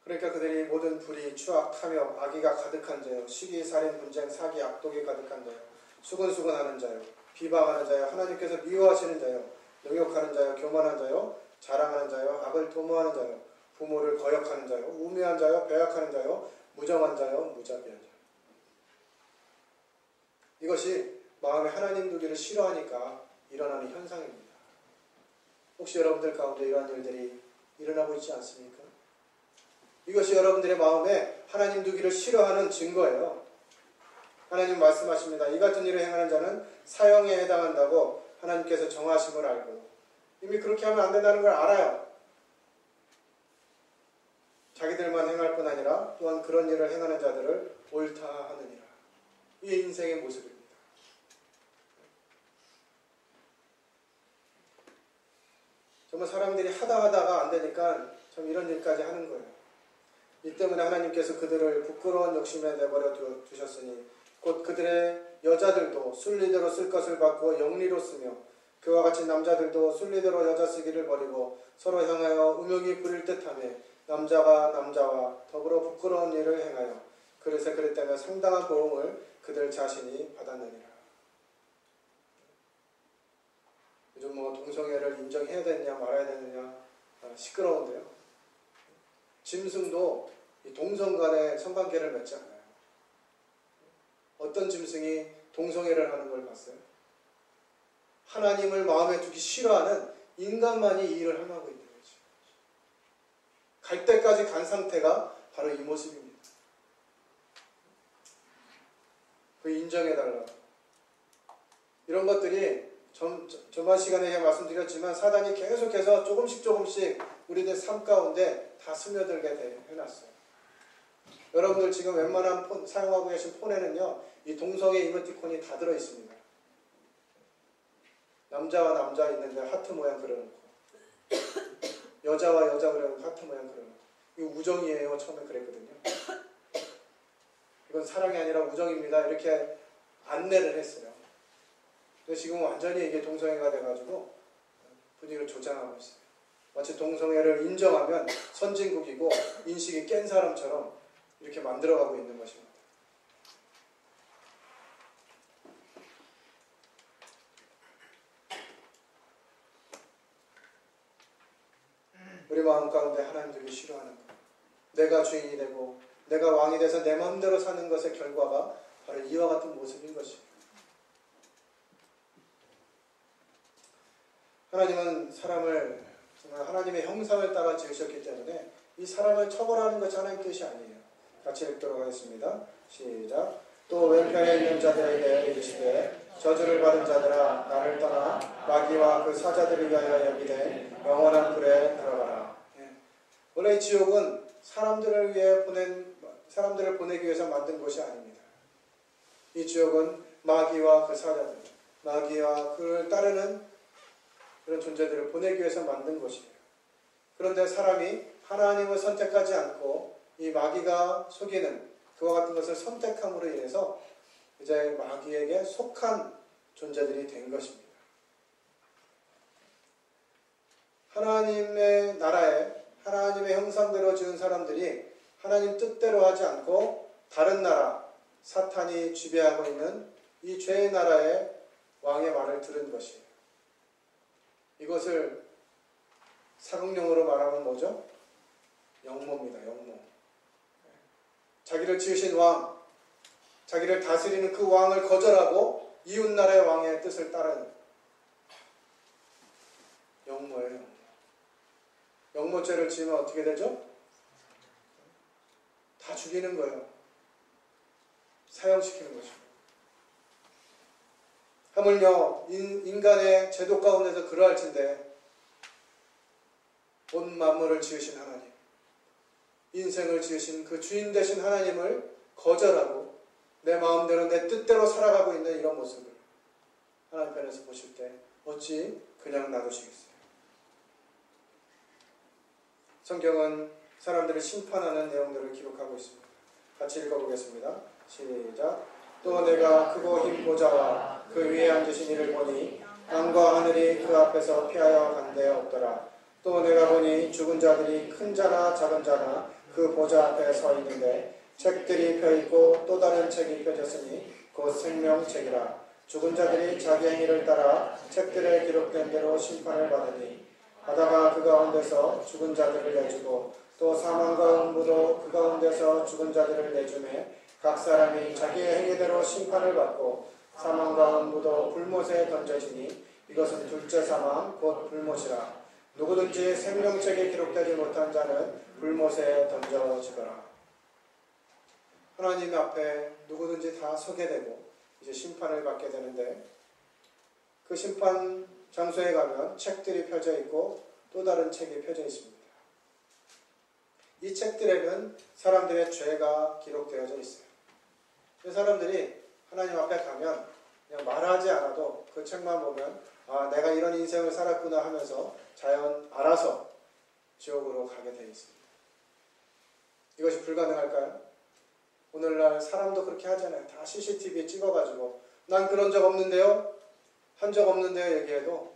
A: 그러니까 그들이 모든 불의, 추악, 탐욕, 악의가 가득한 자요, 시기, 살인, 분쟁, 사기, 악독이 가득한 자요, 수근수근하는 자요, 비방하는 자요, 하나님께서 미워하시는 자요, 능욕하는 자요, 교만한 자요, 자랑하는 자요, 악을 도모하는 자요, 부모를 거역하는 자요, 우매한 자요, 배약하는 자요, 무정한 자요, 무자비한 자요. 이것이 마음에 하나님 두기를 싫어하니까 일어나는 현상입니다. 혹시 여러분들 가운데 이러한 일들이 일어나고 있지 않습니까? 이것이 여러분들의 마음에 하나님 두기를 싫어하는 증거예요. 하나님 말씀하십니다. 이 같은 일을 행하는 자는 사형에 해당한다고 하나님께서 정하심을 알고 이미 그렇게 하면 안 된다는 걸 알아요. 자기들만 행할 뿐 아니라 또한 그런 일을 행하는 자들을 옳다 하느니라. 이 인생의 모습입니다. 정말 사람들이 하다가 안 되니까 참 이런 일까지 하는 거예요. 이 때문에 하나님께서 그들을 부끄러운 욕심에 내버려 두셨으니 곧 그들의 여자들도 순리대로 쓸 것을 받고 영리로 쓰며 그와 같이 남자들도 순리대로 여자 쓰기를 버리고 서로 향하여 음욕이 부릴 듯하며 남자가 남자와 더불어 부끄러운 일을 행하여 그릇에 그랬다며 상당한 보응을 그들 자신이 받았느니라. 요즘 뭐 동성애를 인정해야 되느냐 말아야 되느냐 시끄러운데요. 짐승도 동성 간의 성관계를 맺지 않아요. 어떤 짐승이 동성애를 하는 걸 봤어요? 하나님을 마음에 두기 싫어하는 인간만이 이 일을 하고 있는 거죠. 갈 때까지 간 상태가 바로 이 모습입니다. 그 인정해달라. 이런 것들이 전반 시간에 말씀드렸지만 사단이 계속해서 조금씩 우리들 삶 가운데 다 스며들게 해놨어요. 여러분들 지금 웬만한 사용하고 계신 폰에는요, 이 동성애 이모티콘이 다 들어있습니다. 남자와 남자 있는데 하트 모양 그려놓고, 여자와 여자 그려놓고 하트 모양 그려놓고, 이거 우정이에요. 처음에 그랬거든요. 이건 사랑이 아니라 우정입니다. 이렇게 안내를 했어요. 근데 지금 완전히 이게 동성애가 돼가지고 분위기를 조장하고 있어요. 마치 동성애를 인정하면 선진국이고 인식이 깬 사람처럼 이렇게 만들어가고 있는 것입니다. 우리 마음 가운데 하나님 되게 싫어하는 것, 내가 주인이 되고 내가 왕이 돼서 내 마음대로 사는 것의 결과가 바로 이와 같은 모습인 것입니다. 하나님은 사람을 정말 하나님의 형상을 따라 지으셨기 때문에 이 사람을 처벌하는 것이 하나님의 뜻이 아니에요. 같이 읽도록 하겠습니다. 시작. 또 왼편에 있는 자들에게 이르시되 저주를 받은 자들아 나를 떠나 마귀와 그 사자들을 위하여 여기되 영원한 불에 들어가라. 원래 이 지옥은 사람들을 보내기 위해서 만든 것이 아닙니다. 이 지옥은 마귀와 그 사자들, 마귀와 그를 따르는 그런 존재들을 보내기 위해서 만든 것이에요. 그런데 사람이 하나님을 선택하지 않고 이 마귀가 속이는 그와 같은 것을 선택함으로 인해서 이제 마귀에게 속한 존재들이 된 것입니다. 하나님의 나라에 하나님의 형상대로 지은 사람들이 하나님 뜻대로 하지 않고 다른 나라, 사탄이 지배하고 있는 이 죄의 나라의 왕의 말을 들은 것이에요. 이것을 사극용어로 말하면 뭐죠? 영모입니다. 영모. 자기를 지으신 왕, 자기를 다스리는 그 왕을 거절하고 이웃나라의 왕의 뜻을 따르는 영모예요. 영모죄를 지으면 어떻게 되죠? 다 죽이는 거예요. 사형시키는 것입니다. 하물며 인간의 제도 가운데서 그러할진대 온 만물을 지으신 하나님, 인생을 지으신 그 주인 되신 하나님을 거절하고 내 마음대로 내 뜻대로 살아가고 있는 이런 모습을 하나님 편에서 보실 때 어찌 그냥 놔두시겠어요? 성경은 사람들을 심판하는 내용들을 기록하고 있습니다. 같이 읽어보겠습니다. 시작. 또 내가 크고 흰 보좌와 그 위에 앉으신 이를 보니 땅과 하늘이 그 앞에서 피하여 간 데 없더라. 또 내가 보니 죽은 자들이 큰 자나 작은 자나 그 보좌 앞에 서 있는데 책들이 펴있고 또 다른 책이 펴졌으니 곧 생명책이라. 죽은 자들이 자기 행위를 따라 책들에 기록된 대로 심판을 받으니 바다가 그 가운데서 죽은 자들을 내주고 또 사망과 음부도 그 가운데서 죽은 자들을 내주매 각 사람이 자기의 행위대로 심판을 받고 사망과 음부도 불못에 던져지니 이것은 둘째 사망 곧 불못이라. 누구든지 생명책에 기록되지 못한 자는 불못에 던져지더라. 하나님 앞에 누구든지 다 서게 되고 이제 심판을 받게 되는데 그 심판 장소에 가면 책들이 펴져 있고 또 다른 책이 펴져 있습니다. 이 책들에는 사람들의 죄가 기록되어져 있어요. 그 사람들이 하나님 앞에 가면 그냥 말하지 않아도 그 책만 보면 아, 내가 이런 인생을 살았구나 하면서 자연 알아서 지옥으로 가게 되어 있습니다. 이것이 불가능할까요? 오늘날 사람도 그렇게 하잖아요. 다 CCTV에 찍어가지고 난 그런 적 없는데요? 한 적 없는데요? 얘기해도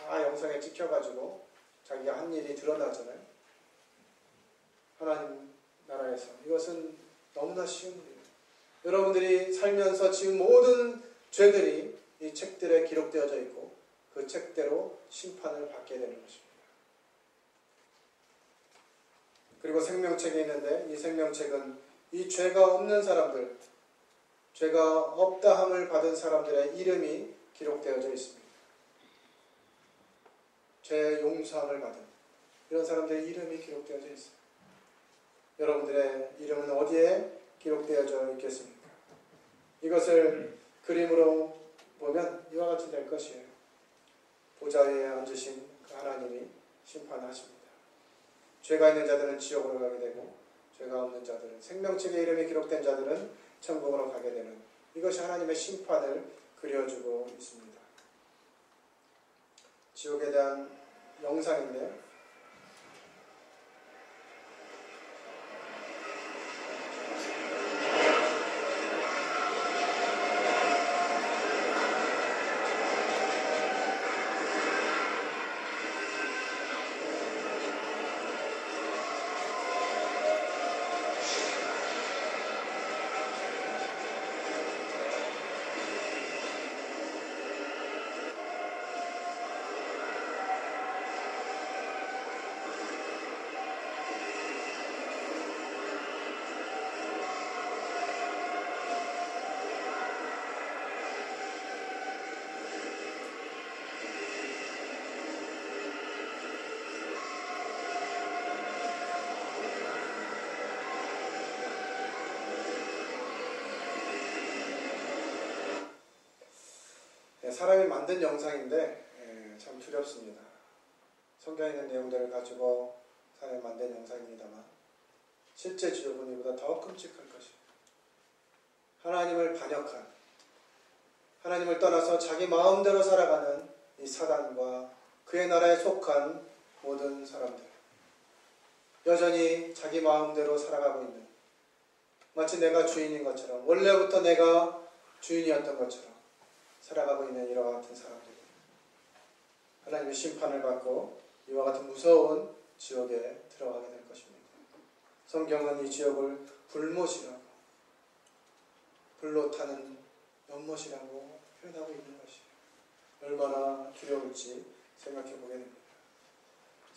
A: 다 영상에 찍혀가지고 자기가 한 일이 드러나잖아요. 하나님 나라에서 이것은 너무나 쉬운 일이에요. 여러분들이 살면서 지은 모든 죄들이 이 책들에 기록되어져 있고 그 책대로 심판을 받게 되는 것입니다. 그리고 생명책이 있는데 이 생명책은 이 죄가 없는 사람들, 죄가 없다함을 받은 사람들의 이름이 기록되어져 있습니다. 죄 용서함을 받은 이런 사람들의 이름이 기록되어져 있어요. 여러분들의 이름은 어디에 기록되어져 있겠습니까? 이것을 그림으로 보면 이와 같이 될 것이에요. 보좌 위에 앉으신 그 하나님이 심판하십니다. 죄가 있는 자들은 지옥으로 가게 되고 죄가 없는 자들은, 생명책의 이름이 기록된 자들은 천국으로 가게 되는, 이것이 하나님의 심판을 그려주고 있습니다. 지옥에 대한 영상인데요. 사람이 만든 영상인데 참 두렵습니다. 성경에 있는 내용들을 가지고 사람이 만든 영상입니다만 실제 지옥은 이보다 더 끔찍할 것이에요. 하나님을 반역한, 하나님을 떠나서 자기 마음대로 살아가는 이 사단과 그의 나라에 속한 모든 사람들, 여전히 자기 마음대로 살아가고 있는, 마치 내가 주인인 것처럼, 원래부터 내가 주인이었던 것처럼 살아가고 있는 이와 같은 사람들이 하나님의 심판을 받고 이와 같은 무서운 지옥에 들어가게 될 것입니다. 성경은 이 지옥을 불못이라고, 불로 타는 연못이라고 표현하고 있는 것이에요. 얼마나 두려울지 생각해 보게 됩니다.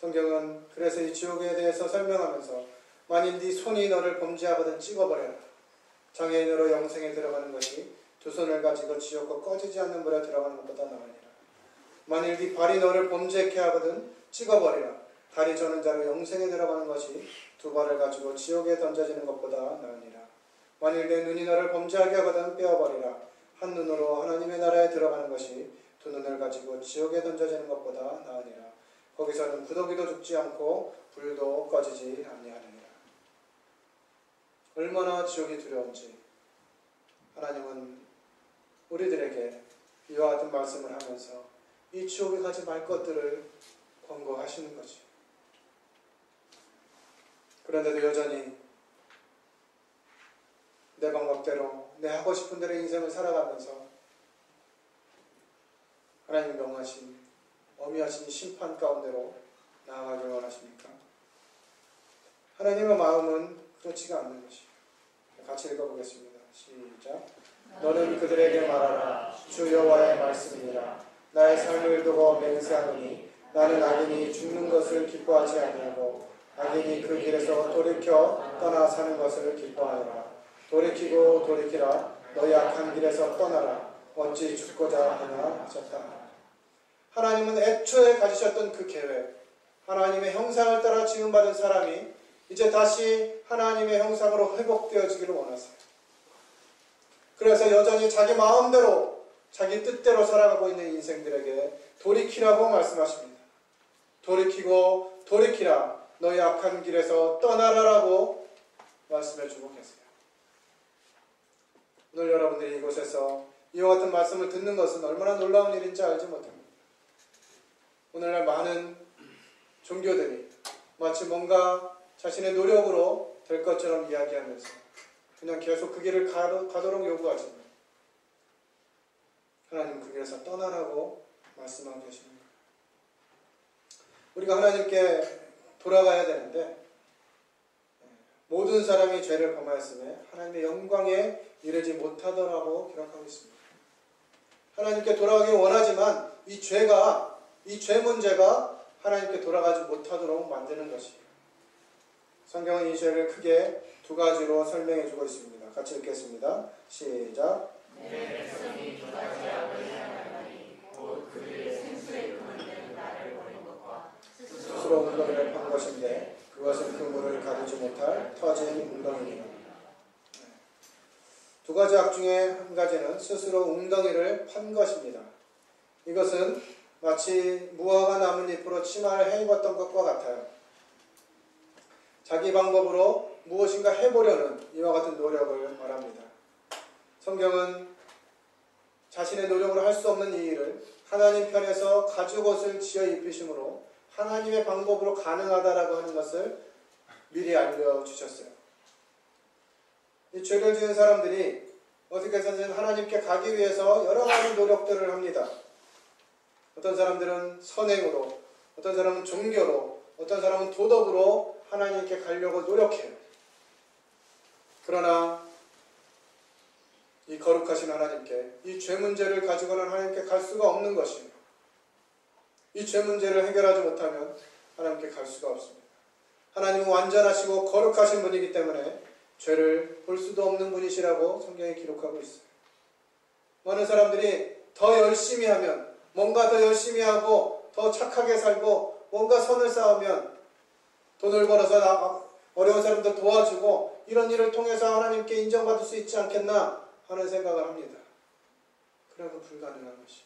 A: 성경은 그래서 이 지옥에 대해서 설명하면서 만일 네 손이 너를 범죄하거든 찍어버려라. 장애인으로 영생에 들어가는 것이 두 손을 가지고 지옥과 꺼지지 않는 불에 들어가는 것보다 나으니라. 만일 네 발이 너를 범죄케 하거든 찍어버리라. 다리 저는 자로 영생에 들어가는 것이 두 발을 가지고 지옥에 던져지는 것보다 나으니라. 만일 내 눈이 너를 범죄하게 하거든 빼어버리라. 한 눈으로 하나님의 나라에 들어가는 것이 두 눈을 가지고 지옥에 던져지는 것보다 나으니라. 거기서는 구더기도 죽지 않고 불도 꺼지지 아니하느니라. 얼마나 지옥이 두려운지 하나님은 우리들에게 이와 같은 말씀을 하면서 이 지옥에 가지 말 것들을 권고하시는 거지. 그런데도 여전히 내 방법대로 내 하고 싶은 대로 인생을 살아가면서 하나님 명하신 엄미하신 심판 가운데로 나아가길 원하십니까? 하나님의 마음은 그렇지가 않는 것이에요. 같이 읽어보겠습니다. 시작. 너는 그들에게 말하라. 주 여호와의 말씀이니라. 나의 삶을 두고 맹세하노니 나는 악인이 죽는 것을 기뻐하지 아니하고 악인이 그 길에서 돌이켜 떠나 사는 것을 기뻐하노라. 돌이키고 돌이키라. 너희 악한 길에서 떠나라. 어찌 죽고자 하나 하셨다. 하나님은 애초에 가지셨던 그 계획, 하나님의 형상을 따라 지음받은 사람이 이제 다시 하나님의 형상으로 회복되어지기를 원하세요. 그래서 여전히 자기 마음대로 자기 뜻대로 살아가고 있는 인생들에게 돌이키라고 말씀하십니다. 돌이키고 돌이키라. 너희 악한 길에서 떠나라라고 말씀해주고 계세요. 오늘 여러분들이 이곳에서 이와 같은 말씀을 듣는 것은 얼마나 놀라운 일인지 알지 못합니다. 오늘날 많은 종교들이 마치 뭔가 자신의 노력으로 될 것처럼 이야기하면서 그냥 계속 그 길을 가도록 요구하지만 하나님 그 길에서 떠나라고 말씀하고 계시는 거예요. 우리가 하나님께 돌아가야 되는데 모든 사람이 죄를 범하였음에 하나님의 영광에 이르지 못하더라고 기록하고 있습니다. 하나님께 돌아가기 원하지만 이 죄 문제가 하나님께 돌아가지 못하도록 만드는 것이에요. 성경은 이 죄를 크게 두 가지로 설명해 주고 있습니다. 같이 읽겠습니다. 시작.
E: 내 백성이 두 가지 악을 행하나니 곧 그들의 생수의 근원 되는 나를 버린 것과
A: 스스로 웅덩이를 판 것인데 그것은 그 물을 가두지 못할 터진 웅덩이니라. 두 가지 악 중에 한 가지는 스스로 웅덩이를 판 것입니다. 이것은 마치 무화과 나뭇잎으로 치마를 해입었던 것과 같아요. 자기 방법으로 무엇인가 해보려는 이와 같은 노력을 말합니다. 성경은 자신의 노력으로 할 수 없는 이 일을 하나님 편에서 가죽옷을 지어 입히심으로 하나님의 방법으로 가능하다라고 하는 것을 미리 알려주셨어요. 이 죄를 지은 사람들이 어떻게 해서든 하나님께 가기 위해서 여러 가지 노력들을 합니다. 어떤 사람들은 선행으로, 어떤 사람은 종교로, 어떤 사람은 도덕으로 하나님께 가려고 노력해요. 그러나 이 거룩하신 하나님께, 이 죄 문제를 가지고는 하나님께 갈 수가 없는 것이에요. 이 죄 문제를 해결하지 못하면 하나님께 갈 수가 없습니다. 하나님은 완전하시고 거룩하신 분이기 때문에 죄를 볼 수도 없는 분이시라고 성경에 기록하고 있어요. 많은 사람들이 더 열심히 하면, 뭔가 더 열심히 하고 더 착하게 살고 뭔가 선을 쌓으면 돈을 벌어서 어려운 사람들 도와주고 이런 일을 통해서 하나님께 인정받을 수 있지 않겠나 하는 생각을 합니다. 그러나 그 불가능한 것이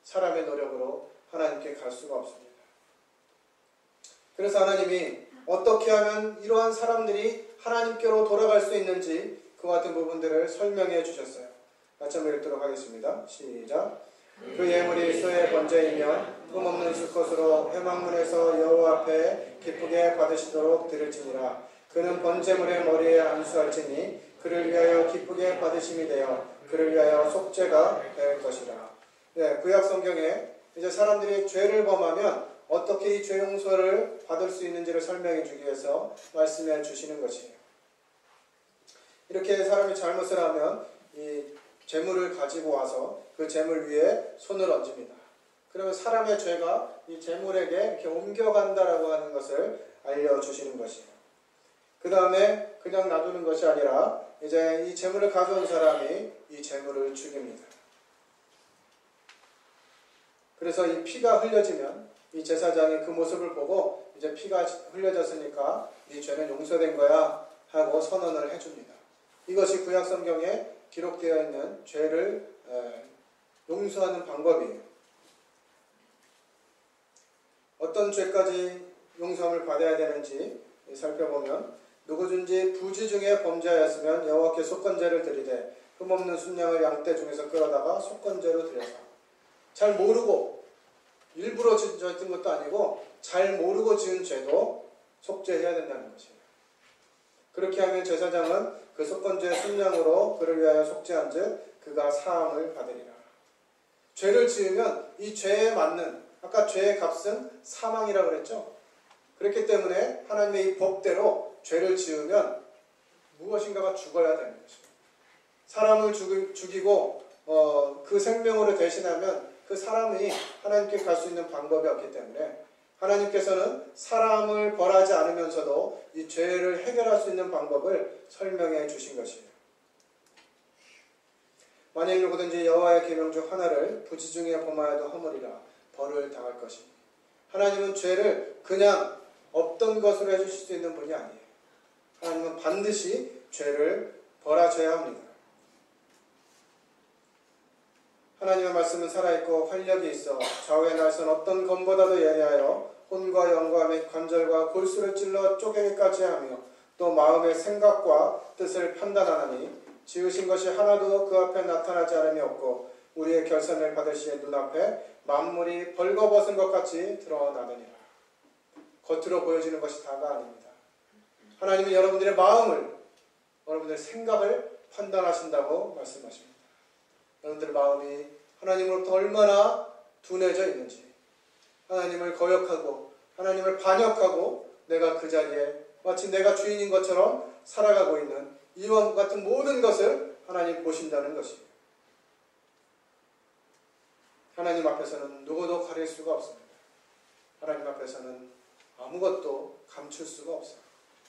A: 사람의 노력으로 하나님께 갈 수가 없습니다. 그래서 하나님이 어떻게 하면 이러한 사람들이 하나님께로 돌아갈 수 있는지 그와 같은 부분들을 설명해 주셨어요. 같이 한번 읽도록 하겠습니다. 시작. 그 예물이 소의 번제이면 흠없는 수컷으로 회막문에서 여호와 앞에 기쁘게 받으시도록 드릴지니라. 그는 번제물의 머리에 안수할지니 그를 위하여 기쁘게 받으심이 되어 그를 위하여 속죄가 될 것이라. 네, 구약 성경에 이제 사람들이 죄를 범하면 어떻게 이 죄 용서를 받을 수 있는지를 설명해 주기 위해서 말씀해 주시는 것이에요. 이렇게 사람이 잘못을 하면 이 재물을 가지고 와서 그 재물 위에 손을 얹습니다. 그러면 사람의 죄가 이 재물에게 이렇게 옮겨간다라고 하는 것을 알려주시는 것이에요. 그 다음에 그냥 놔두는 것이 아니라 이제 이 재물을 가져온 사람이 이 재물을 죽입니다. 그래서 이 피가 흘려지면 이 제사장이 그 모습을 보고 이제 피가 흘려졌으니까 이 죄는 용서된 거야 하고 선언을 해줍니다. 이것이 구약 성경에 기록되어 있는 죄를 용서하는 방법이에요. 어떤 죄까지 용서함을 받아야 되는지 살펴보면 누구든지 부지 중에 범죄하였으면 여호와께 속건제를 드리되 흠없는 순양을 양떼 중에서 끌어다가 속건제로 드려서 잘 모르고 일부러 지은 것도 아니고 잘 모르고 지은 죄도 속죄해야 된다는 것이에요. 그렇게 하면 제사장은 그 속건제 순양으로 그를 위하여 속죄한 즉 그가 사함을 받으리라. 죄를 지으면 이 죄에 맞는, 아까 죄의 값은 사망이라고 그랬죠. 그렇기 때문에 하나님의 이 법대로 죄를 지으면 무엇인가가 죽어야 되는 것입니다. 사람을 죽이고 그 생명으로 대신하면 그 사람이 하나님께 갈 수 있는 방법이 없기 때문에 하나님께서는 사람을 벌하지 않으면서도 이 죄를 해결할 수 있는 방법을 설명해 주신 것이에요. 만일 누구든지 여호와의 계명 중 하나를 부지 중에 범하여도 허물이라 벌을 당할 것이니 하나님은 죄를 그냥 없던 것으로 해주실 수 있는 분이 아니에요. 하나님은 반드시 죄를 벌하셔야 합니다. 하나님의 말씀은 살아있고 활력이 있어 좌우의 날선 어떤 검보다도 예리하여 혼과 영과 및 관절과 골수를 찔러 쪼개기까지 하며 또 마음의 생각과 뜻을 판단하나니 지으신 것이 하나도 그 앞에 나타나지 않음이 없고 우리의 결산을 받을 시에 눈앞에 만물이 벌거벗은 것 같이 드러나느니라. 겉으로 보여지는 것이 다가 아닙니다. 하나님은 여러분들의 마음을, 여러분들의 생각을 판단하신다고 말씀하십니다. 여러분들의 마음이 하나님으로부터 얼마나 둔해져 있는지, 하나님을 거역하고 하나님을 반역하고 내가 그 자리에 마치 내가 주인인 것처럼 살아가고 있는 이와 같은 모든 것을 하나님 보신다는 것입니다. 하나님 앞에서는 누구도 가릴 수가 없습니다. 하나님 앞에서는 아무것도 감출 수가 없어요.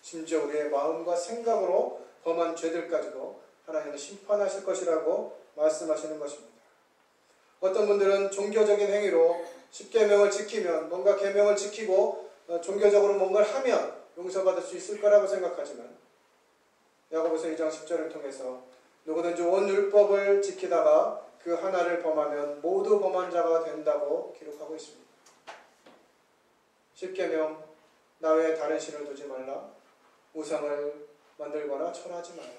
A: 심지어 우리의 마음과 생각으로 범한 죄들까지도 하나님은 심판하실 것이라고 말씀하시는 것입니다. 어떤 분들은 종교적인 행위로 10계명을 지키면, 뭔가 계명을 지키고 종교적으로 뭔가를 하면 용서받을 수 있을 거라고 생각하지만 야고보서 2장 10절을 통해서 누구든지 온 율법을 지키다가 그 하나를 범하면 모두 범한 자가 된다고 기록하고 있습니다. 십계명, 나 외에 다른 신을 두지 말라. 우상을 만들거나 절하지 말라.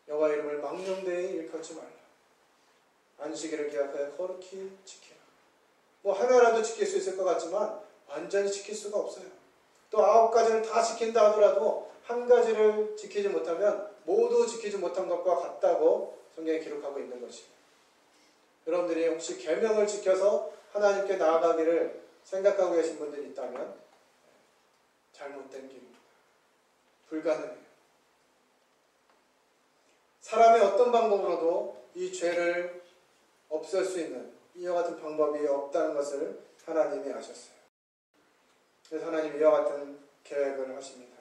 A: 여호와 이름을 망령되이 일컫지 말라. 안식일을 기약하여 거룩히 지키라. 뭐 하나라도 지킬 수 있을 것 같지만 완전히 지킬 수가 없어요. 또 9가지를 다 지킨다 하더라도 한 가지를 지키지 못하면 모두 지키지 못한 것과 같다고 성경에 기록하고 있는 것이에요. 여러분들이 혹시 계명을 지켜서 하나님께 나아가기를 생각하고 계신 분들이 있다면 잘못된 길입니다. 불가능해요. 사람의 어떤 방법으로도 이 죄를 없앨 수 있는 이와 같은 방법이 없다는 것을 하나님이 아셨어요. 그래서 하나님이 이와 같은 계획을 하십니다.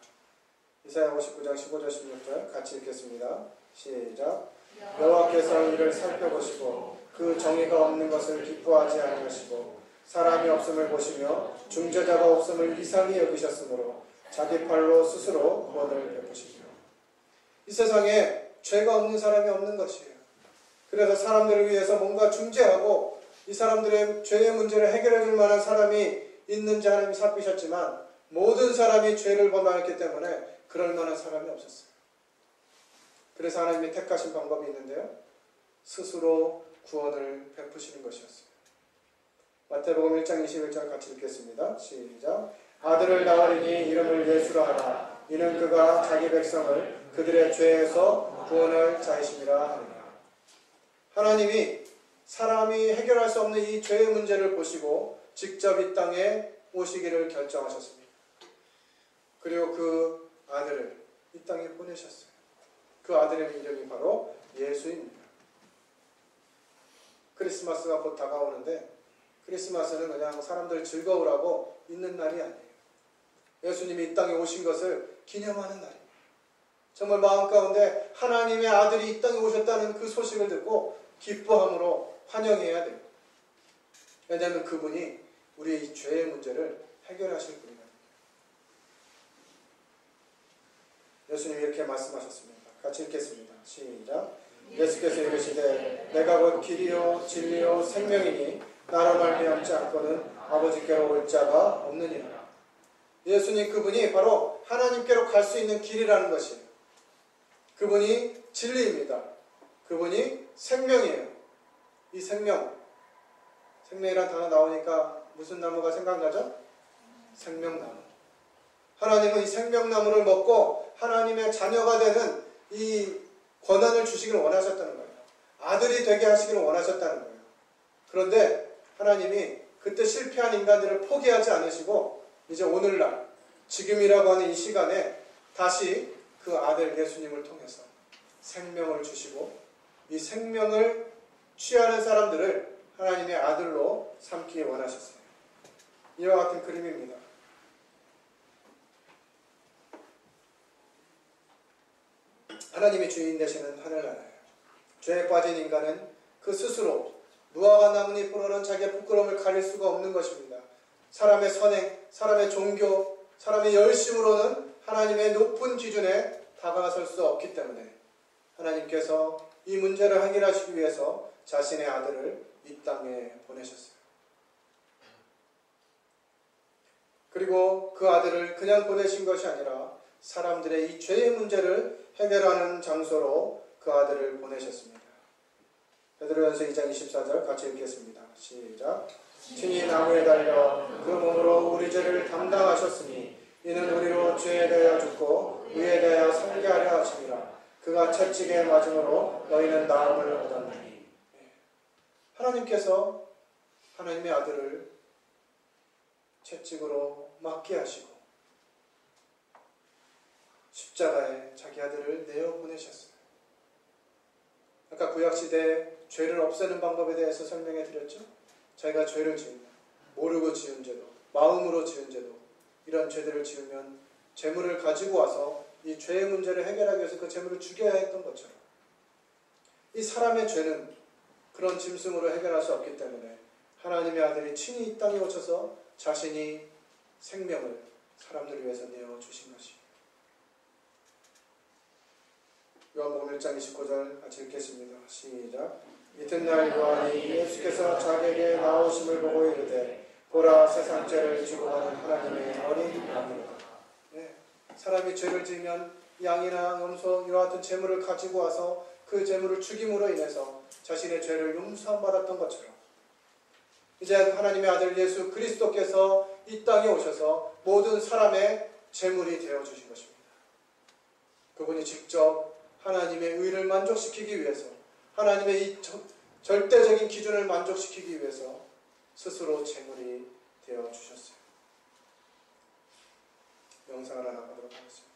A: 이사야 59장 15절 16절 같이 읽겠습니다. 시작. 여호와께서 이를 살펴보시고 그 정의가 없는 것을 기뻐하지 아니하시고 사람이 없음을 보시며 중재자가 없음을 이상히 여기셨으므로 자기 팔로 스스로 구원을 베푸시며. 이 세상에 죄가 없는 사람이 없는 것이에요. 그래서 사람들을 위해서 뭔가 중재하고 이 사람들의 죄의 문제를 해결해 줄 만한 사람이 있는지 하나님이 살피셨지만 모든 사람이 죄를 범하였기 때문에 그럴 만한 사람이 없었어요. 그래서 하나님이 택하신 방법이 있는데요. 스스로 구원을 베푸시는 것이었어요. 마태복음 1장 21절 같이 읽겠습니다. 시작. 아들을 낳으리니 이름을 예수라 하라. 이는 그가 자기 백성을 그들의 죄에서 구원할 자이심이라 하느니라. 하나님이 사람이 해결할 수 없는 이 죄의 문제를 보시고 직접 이 땅에 오시기를 결정하셨습니다. 그리고 그 아들을 이 땅에 보내셨어요. 그 아들의 이름이 바로 예수입니다. 크리스마스가 곧 다가오는데 크리스마스는 그냥 사람들 즐거우라고 있는 날이 아니에요. 예수님이 이 땅에 오신 것을 기념하는 날입니다. 정말 마음 가운데 하나님의 아들이 이 땅에 오셨다는 그 소식을 듣고 기뻐함으로 환영해야 돼요. 왜냐하면 그분이 우리의 이 죄의 문제를 해결하실 분이거든요. 예수님이 이렇게 말씀하셨습니다. 같이 읽겠습니다. 시작. 예수께서 이르시되 내가 곧 길이요 진리요 생명이니 나로 말미암지 않고는 아버지께로 올 자가 없느니라. 예수님 그분이 바로 하나님께로 갈 수 있는 길이라는 것이에요. 그분이 진리입니다. 그분이 생명이에요. 이 생명이라는 단어 나오니까 무슨 나무가 생각나죠? 생명나무. 하나님은 이 생명나무를 먹고 하나님의 자녀가 되는 이 권한을 주시기를 원하셨다는 거예요. 아들이 되게 하시기를 원하셨다는 거예요. 그런데 하나님이 그때 실패한 인간들을 포기하지 않으시고 이제 오늘날 지금이라고 하는 이 시간에 다시 그 아들 예수님을 통해서 생명을 주시고 이 생명을 취하는 사람들을 하나님의 아들로 삼기 원하셨어요. 이와 같은 그림입니다. 하나님이 주인 되시는 하늘나라예요. 죄에 빠진 인간은 그 스스로 무화과 나뭇잎 불어는 자기의 부끄러움을 가릴 수가 없는 것입니다. 사람의 선행, 사람의 종교, 사람의 열심으로는 하나님의 높은 기준에 다가설 수 없기 때문에 하나님께서 이 문제를 해결하시기 위해서 자신의 아들을 이 땅에 보내셨어요. 그리고 그 아들을 그냥 보내신 것이 아니라 사람들의 이 죄의 문제를 해결하는 장소로 그 아들을 보내셨습니다. 베드로전서 2장 24절 같이 읽겠습니다. 시작. 친히 나무에 달려 그 몸으로 우리 죄를 담당하셨으니 이는 우리로 죄에 대하여 죽고 의에 대하여 살게 하려 하심이라. 그가 채찍에 맞음으로 너희는 나음을 얻었나니. 하나님께서 하나님의 아들을 채찍으로 맞게 하시고 십자가에 자기 아들을 내어 보내셨어요. 아까 구약시대에 죄를 없애는 방법에 대해서 설명해 드렸죠. 자기가 죄를 지으면 모르고 지은 죄도 마음으로 지은 죄도 이런 죄들을 지으면 재물을 가지고 와서 이 죄의 문제를 해결하기 위해서 그 재물을 죽여야 했던 것처럼 이 사람의 죄는 그런 짐승으로 해결할 수 없기 때문에 하나님의 아들이 친히 이 땅에 오셔서 자신이 생명을 사람들을 위해서 내어주신 것입니다. 요한복음 1장 29절 같이 읽겠습니다. 시작. 이튿날 요한이 예수께서 자기에게 나오심을 보고 이르되 보라 세상 죄를 지고 가는 하나님의 어린 양이로다. 네. 사람이 죄를 지으면 양이나 염소 이와 같은 제물을 가지고 와서 그 제물을 죽임으로 인해서 자신의 죄를 용서받았던 것처럼 이제 하나님의 아들 예수 그리스도께서 이 땅에 오셔서 모든 사람의 제물이 되어주신 것입니다. 그분이 직접 하나님의 의를 만족시키기 위해서 하나님의 이 절대적인 기준을 만족시키기 위해서 스스로 제물이 되어주셨어요. 영상을 하나 가도록 하겠습니다.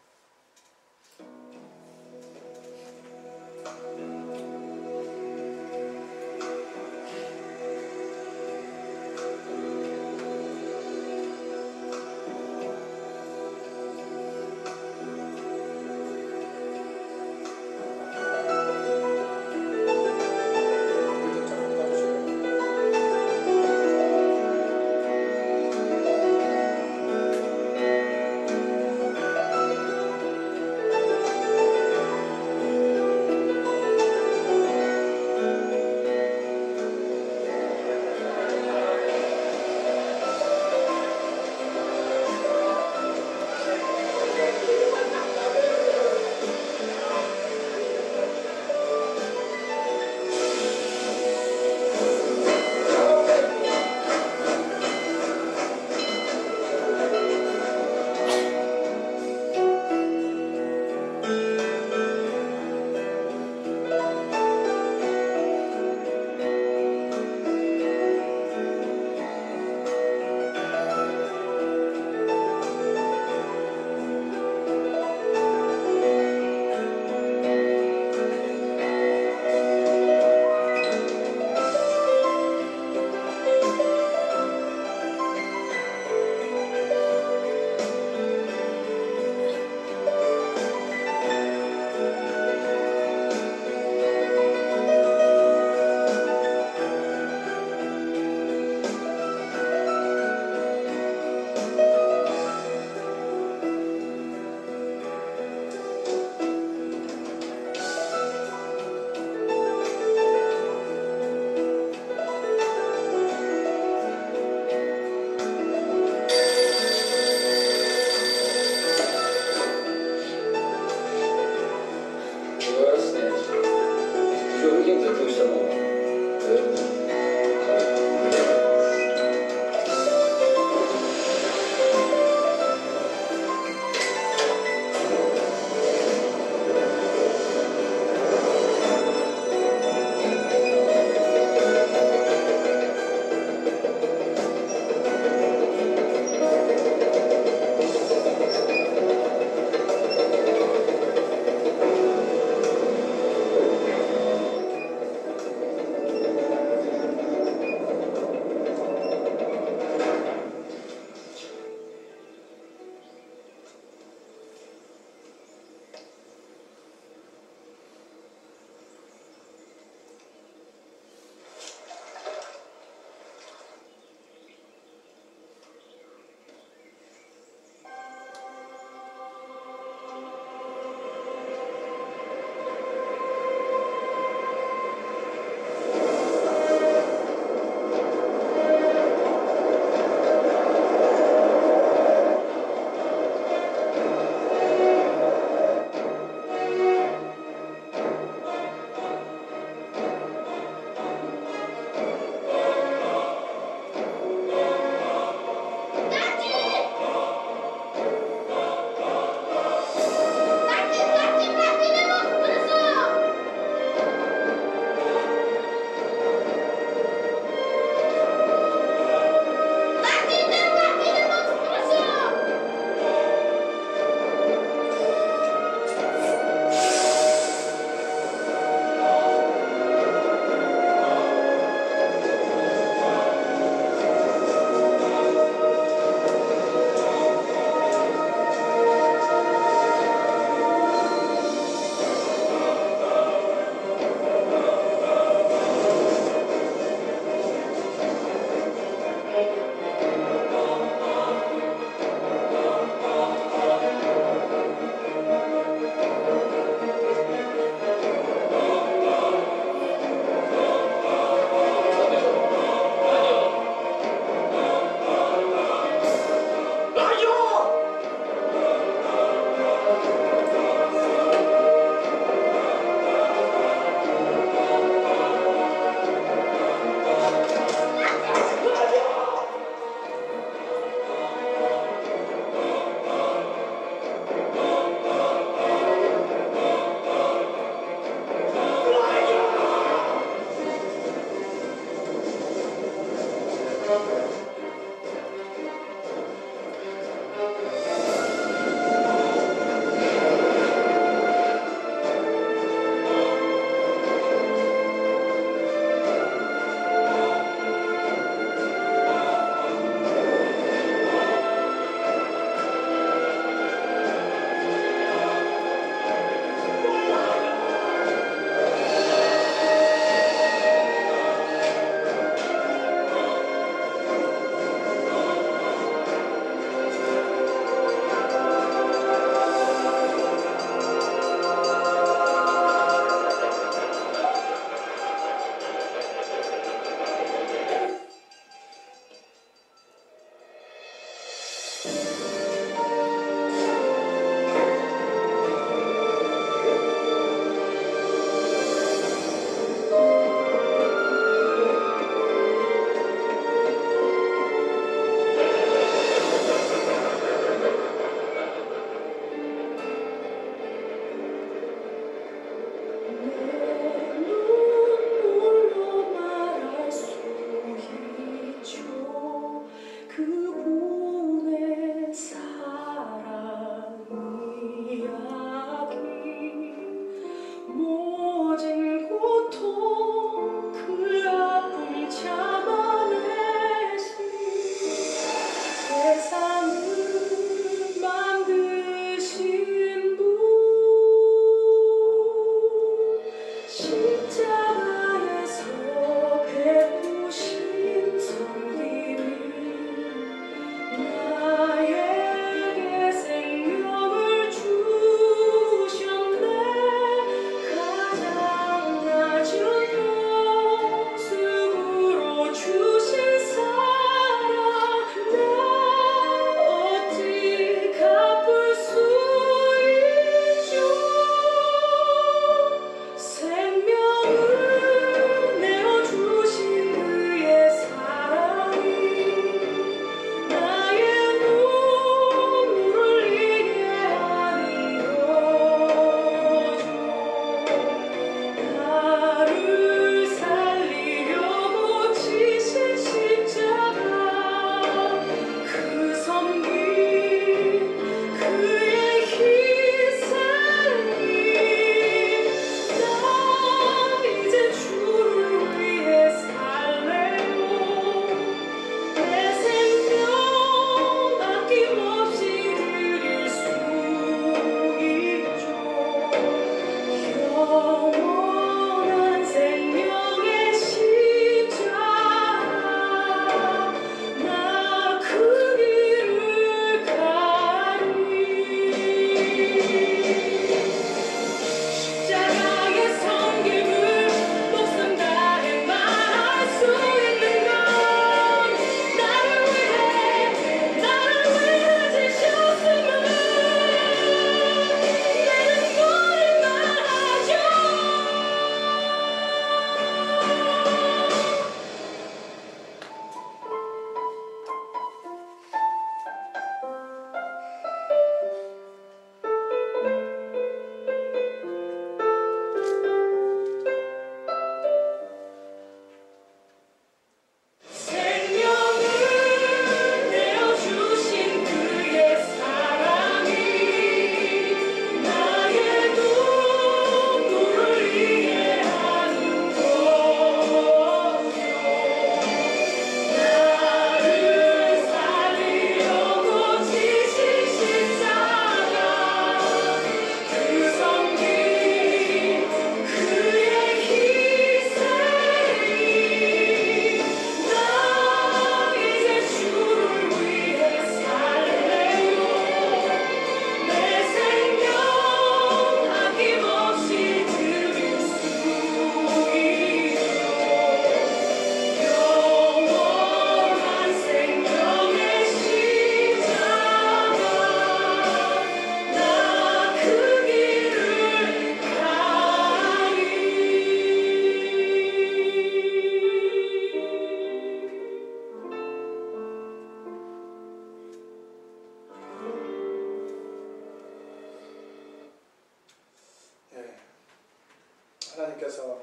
A: 여호와께서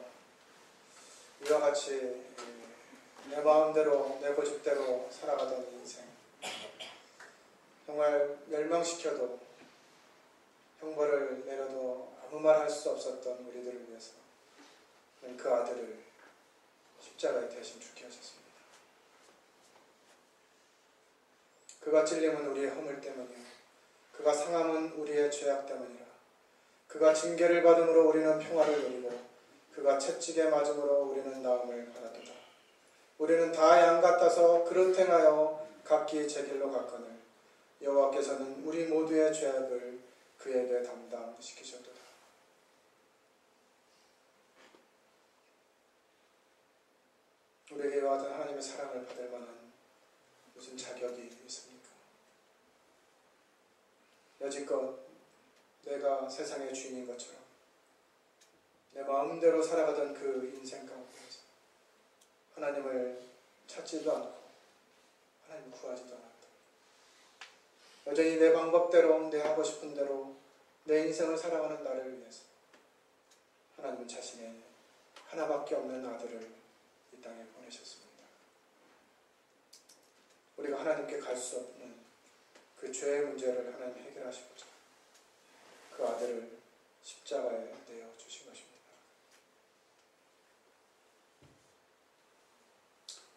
A: 이와 같이 내 마음대로 내 고집대로 살아가던 인생, 정말 멸망시켜도 형벌을 내려도 아무 말 할 수 없었던 우리들을 위해서 그 아들을 십자가에 대신 죽게 하셨습니다. 그가 찔림은 우리의 허물 때문이요 그가 상함은 우리의 죄악 때문이라. 그가 징계를 받음으로 우리는 평화를 누리고 그가 채찍에 맞음으로 우리는 나음을 받았도다. 우리는 다 양 같아서 그릇 행하여 각기 제 길로 갔거늘 여호와께서는 우리 모두의 죄악을 그에게 담당시키셨도다. 우리에게 이와 같은 하나님의 사랑을 받을 만한 무슨 자격이 있습니까? 여지껏 내가 세상의 주인인 것처럼 내 마음대로 살아가던 그 인생 가운데서 하나님을 찾지도 않고 하나님을 구하지도 않았다. 여전히 내 방법대로 내 하고 싶은 대로 내 인생을 살아가는 나를 위해서 하나님은 자신의 하나밖에 없는 아들을 이 땅에 보내셨습니다. 우리가 하나님께 갈 수 없는 그 죄의 문제를 하나님 해결하시고자 그 아들을 십자가에 내어주신 것입니다.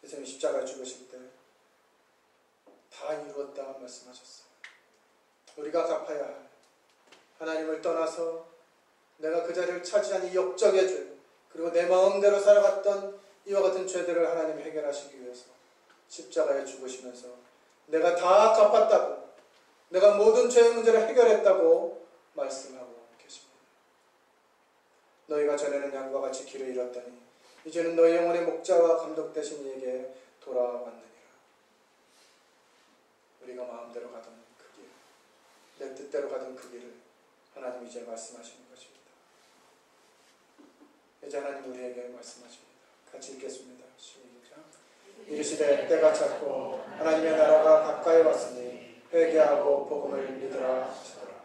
A: 예수님이 십자가에 죽으실 때 다 이루었다 말씀하셨어요. 우리가 갚아야 할 하나님을 떠나서 내가 그 자리를 차지한 이 역적의 죄, 그리고 내 마음대로 살아갔던 이와 같은 죄들을 하나님 해결하시기 위해서 십자가에 죽으시면서 내가 다 갚았다고, 내가 모든 죄의 문제를 해결했다고 말씀하고 계십니다. 너희가 전에는 양과 같이 길을 잃었더니 이제는 너희 영혼의 목자와 감독 되신 이에게 돌아왔느니라. 우리가 마음대로 가던 그 길, 내 뜻대로 가던 그 길을 하나님 이제 말씀하시는 것입니다. 이제 하나님 우리에게 말씀하십니다. 같이 읽겠습니다. 시작. 이르시되 때가 찼고 하나님의 나라가 가까이 왔으니 회개하고 복음을 믿으라 하시더라.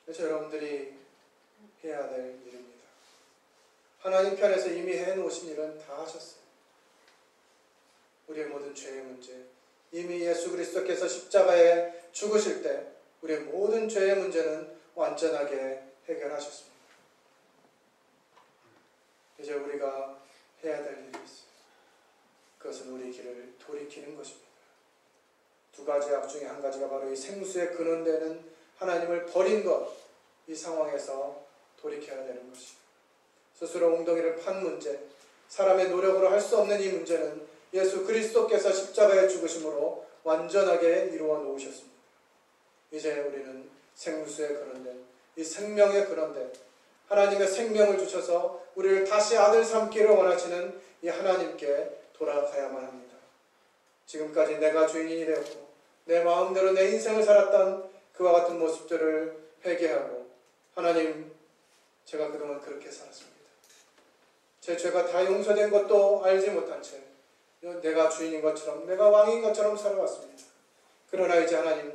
A: 그래서 여러분들이 해야 될 일입니다. 하나님 편에서 이미 해놓으신 일은 다 하셨어요. 우리의 모든 죄의 문제, 이미 예수 그리스도께서 십자가에 죽으실 때 우리의 모든 죄의 문제는 완전하게 해결하셨습니다. 이제 우리가 해야 될 일이 있어요. 그것은 우리 길을 돌이키는 것입니다. 두 가지 악 중에 한 가지가 바로 이 생수의 근원되는 하나님을 버린 것, 이 상황에서 돌이켜야 되는 것이죠. 스스로 웅덩이를 판 문제, 사람의 노력으로 할 수 없는 이 문제는 예수 그리스도께서 십자가에 죽으심으로 완전하게 이루어 놓으셨습니다. 이제 우리는 생수의 근원된, 이 생명의 근원된 하나님의 생명을 주셔서 우리를 다시 아들 삼기를 원하시는 이 하나님께 돌아가야만 합니다. 지금까지 내가 주인이 되었고 내 마음대로 내 인생을 살았던 그와 같은 모습들을 회개하고, 하나님, 제가 그동안 그렇게 살았습니다. 제 죄가 다 용서된 것도 알지 못한 채 내가 주인인 것처럼, 내가 왕인 것처럼 살아왔습니다. 그러나 이제 하나님,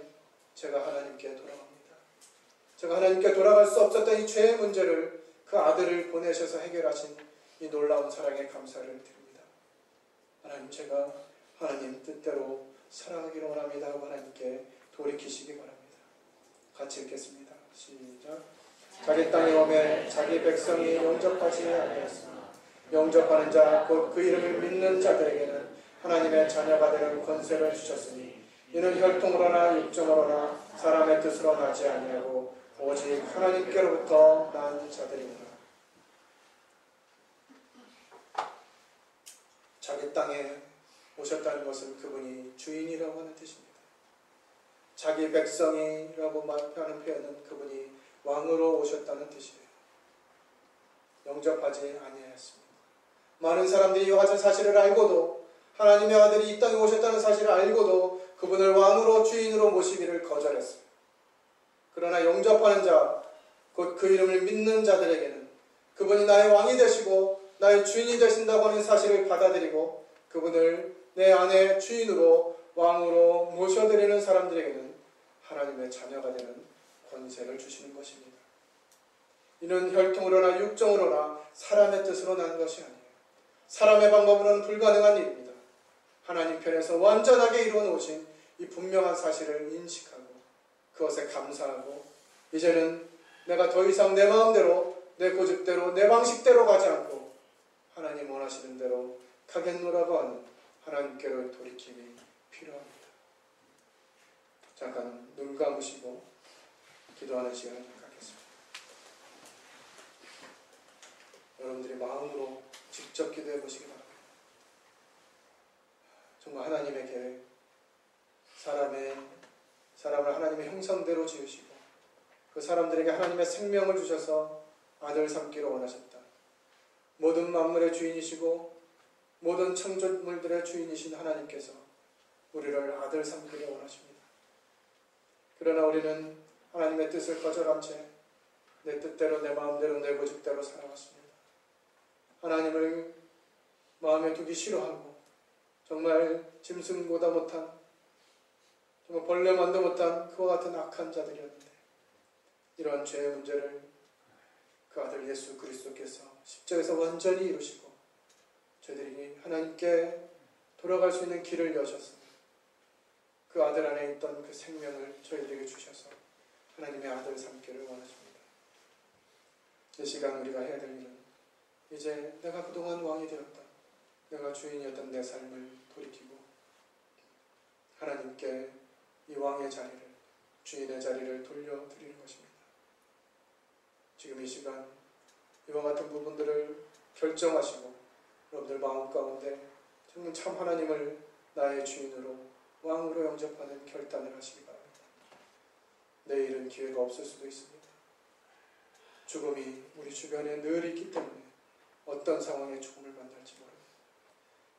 A: 제가 하나님께 돌아갑니다. 제가 하나님께 돌아갈 수 없었던 이 죄의 문제를 그 아들을 보내셔서 해결하신 이 놀라운 사랑에 감사를 드립니다. 하나님, 제가 하나님 뜻대로 살아가기를 원합니다 하고 하나님께 돌이키시기 바랍니다. 같이 읽겠습니다. 시작. 자기 땅에 오매 자기 백성이 영접하지 아니하였으나 영접하는 자 곧 그 이름을 믿는 자들에게는 하나님의 자녀가 되는 권세를 주셨으니 이는 혈통으로나 육정으로나 사람의 뜻으로 나지 아니하고 오직 하나님께로부터 난 자들이니라. 자기 땅에 오셨다는 것은 그분이 주인이라고 하는 뜻입니다. 자기 백성이라고 하는 표현은 그분이 왕으로 오셨다는 뜻이에요. 영접하지 아니하였습니다. 많은 사람들이 이와 같은 사실을 알고도, 하나님의 아들이 이 땅에 오셨다는 사실을 알고도 그분을 왕으로 주인으로 모시기를 거절했어요. 그러나 영접하는 자, 곧 그 이름을 믿는 자들에게는 그분이 나의 왕이 되시고 나의 주인이 되신다고 하는 사실을 받아들이고 그분을 내 안에 주인으로 왕으로 모셔드리는 사람들에게는 하나님의 자녀가 되는 권세를 주시는 것입니다. 이는 혈통으로나 육정으로나 사람의 뜻으로 난 것이 아니에요. 사람의 방법으로는 불가능한 일입니다. 하나님 편에서 완전하게 이루어 놓으신 이 분명한 사실을 인식하고 그것에 감사하고 이제는 내가 더 이상 내 마음대로 내 고집대로 내 방식대로 가지 않고 하나님 원하시는 대로 가겠노라고 하는 하나님께로의 돌이킴이 필요합니다. 잠깐 눈 감으시고 기도하는 시간을 갖겠습니다. 여러분들이 마음으로 직접 기도해 보시기 바랍니다. 정말 하나님의 계획, 사람을 하나님의 형상대로 지으시고 그 사람들에게 하나님의 생명을 주셔서 아들 삼기를 원하셨다. 모든 만물의 주인이시고 모든 창조물들의 주인이신 하나님께서 우리를 아들 삼기를 원하십니다. 그러나 우리는 하나님의 뜻을 거절한 채 내 뜻대로 내 마음대로 내 고집대로 살아왔습니다. 하나님을 마음에 두기 싫어하고 정말 짐승보다 못한 정말 벌레만도 못한 그와 같은 악한 자들이었는데 이러한 죄의 문제를 그 아들 예수 그리스도께서 십자가에서 완전히 이루시고 저희들이 하나님께 돌아갈 수 있는 길을 여셔서 그 아들 안에 있던 그 생명을 저희들에게 주셔서 하나님의 아들 삼기를 원하십니다. 이 시간 우리가 해야 될 일은 이제 내가 그동안 왕이 되었다. 내가 주인이었던 내 삶을 돌이키고 하나님께 이 왕의 자리를, 주인의 자리를 돌려드리는 것입니다. 지금 이 시간 이와 같은 부분들을 결정하시고 여러분들 마음 가운데 정말 참 하나님을 나의 주인으로 왕으로 영접하는 결단을 하시기 바랍니다. 내일은 기회가 없을 수도 있습니다. 죽음이 우리 주변에 늘 있기 때문에 어떤 상황에 죽음을 만날지 모릅니다.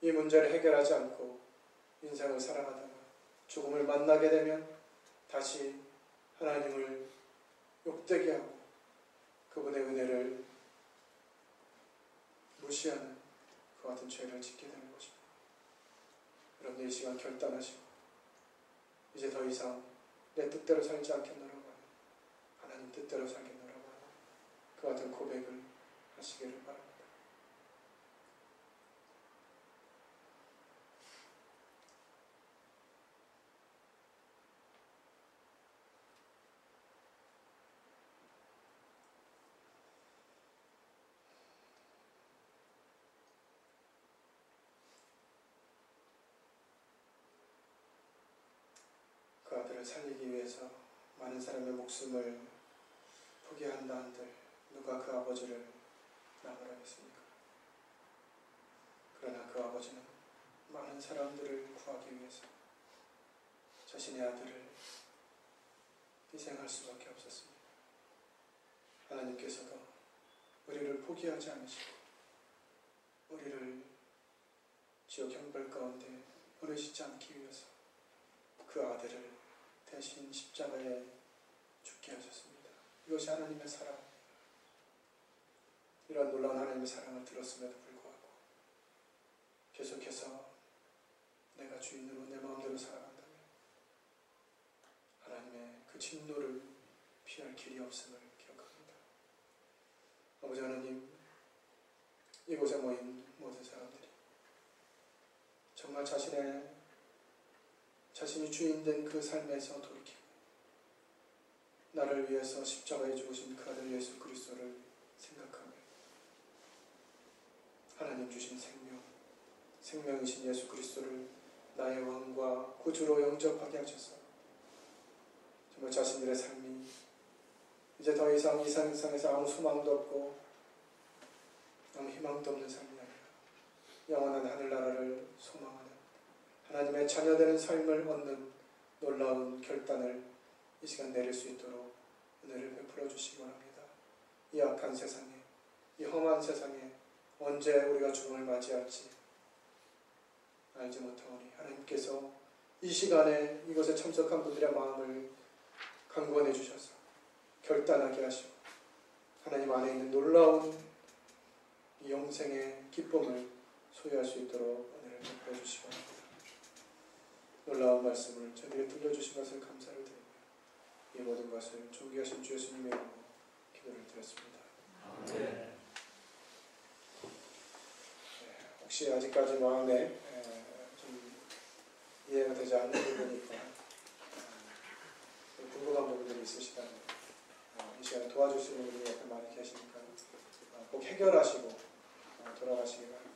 A: 이 문제를 해결하지 않고 인생을 살아가다가 죽음을 만나게 되면 다시 하나님을 욕되게 하고 그분의 은혜를 무시하는 그 같은 죄를 짓게 되는 것입니다. 여러분 이 시간 결단하시고 이제 더 이상 내 뜻대로 살지 않겠노라고 하는 하나님 뜻대로 살겠노라고 하는 그 같은 고백을 하시기를 바랍니다. 그 아들을 살리기 위해서 많은 사람의 목숨을 포기한다 한들 누가 그 아버지를 나무라겠습니까? 그러나 그 아버지는 많은 사람들을 구하기 위해서 자신의 아들을 희생할 수밖에 없었습니다. 하나님께서도 우리를 포기하지 않으시고 우리를 지옥 형벌 가운데 버리시지 않기 위해서 그 아들을 대신 십자가에 죽게 하셨습니다. 이것이 하나님의 사랑입니다. 이러한 놀라운 하나님의 사랑을 들었음에도 불구하고 계속해서 내가 주인으로 내 마음대로 살아간다면 하나님의 그 진노를 피할 길이 없음을 기억합니다. 아버지 하나님, 이곳에 모인 모든 사람들이 정말 자신이 주인된 그 삶에서 돌이키고 나를 위해서 십자가에 죽으신 그 아들 예수 그리스도를 생각하며 하나님 주신 생명이신 예수 그리스도를 나의 왕과 구주로 영접하게 하셔서 정말 자신들의 삶이 이제 더 이상 이 세상에서 아무 소망도 없고 아무 희망도 없는 삶이 아니라 영원한 하늘나라를 소망하는 하나님의 자녀되는 삶을 얻는 놀라운 결단을 이 시간 내릴 수 있도록 은혜를 베풀어 주시기 바랍니다. 이 악한 세상에, 이 험한 세상에 언제 우리가 죽음을 맞이할지 알지 못하오니 하나님께서 이 시간에 이곳에 참석한 분들의 마음을 강구해 주셔서 결단하게 하시고 하나님 안에 있는 놀라운 이 영생의 기쁨을 소유할 수 있도록 은혜를 베풀어 주시기 바랍니다. 놀라운 말씀을 저희에게 들려주신 것을 감사를 드리며 이 모든 것을 존귀하신 주 예수님의 이름으로 기도를 드렸습니다. 혹시 아직까지 마음에 좀 이해가 되지 않는 부분이 있거나 궁금한 부분들이 있으시다면 이 시간에 도와줄 수 있는 분이 옆에 많이 계시니까 꼭 해결하시고 돌아가시기 바랍니다.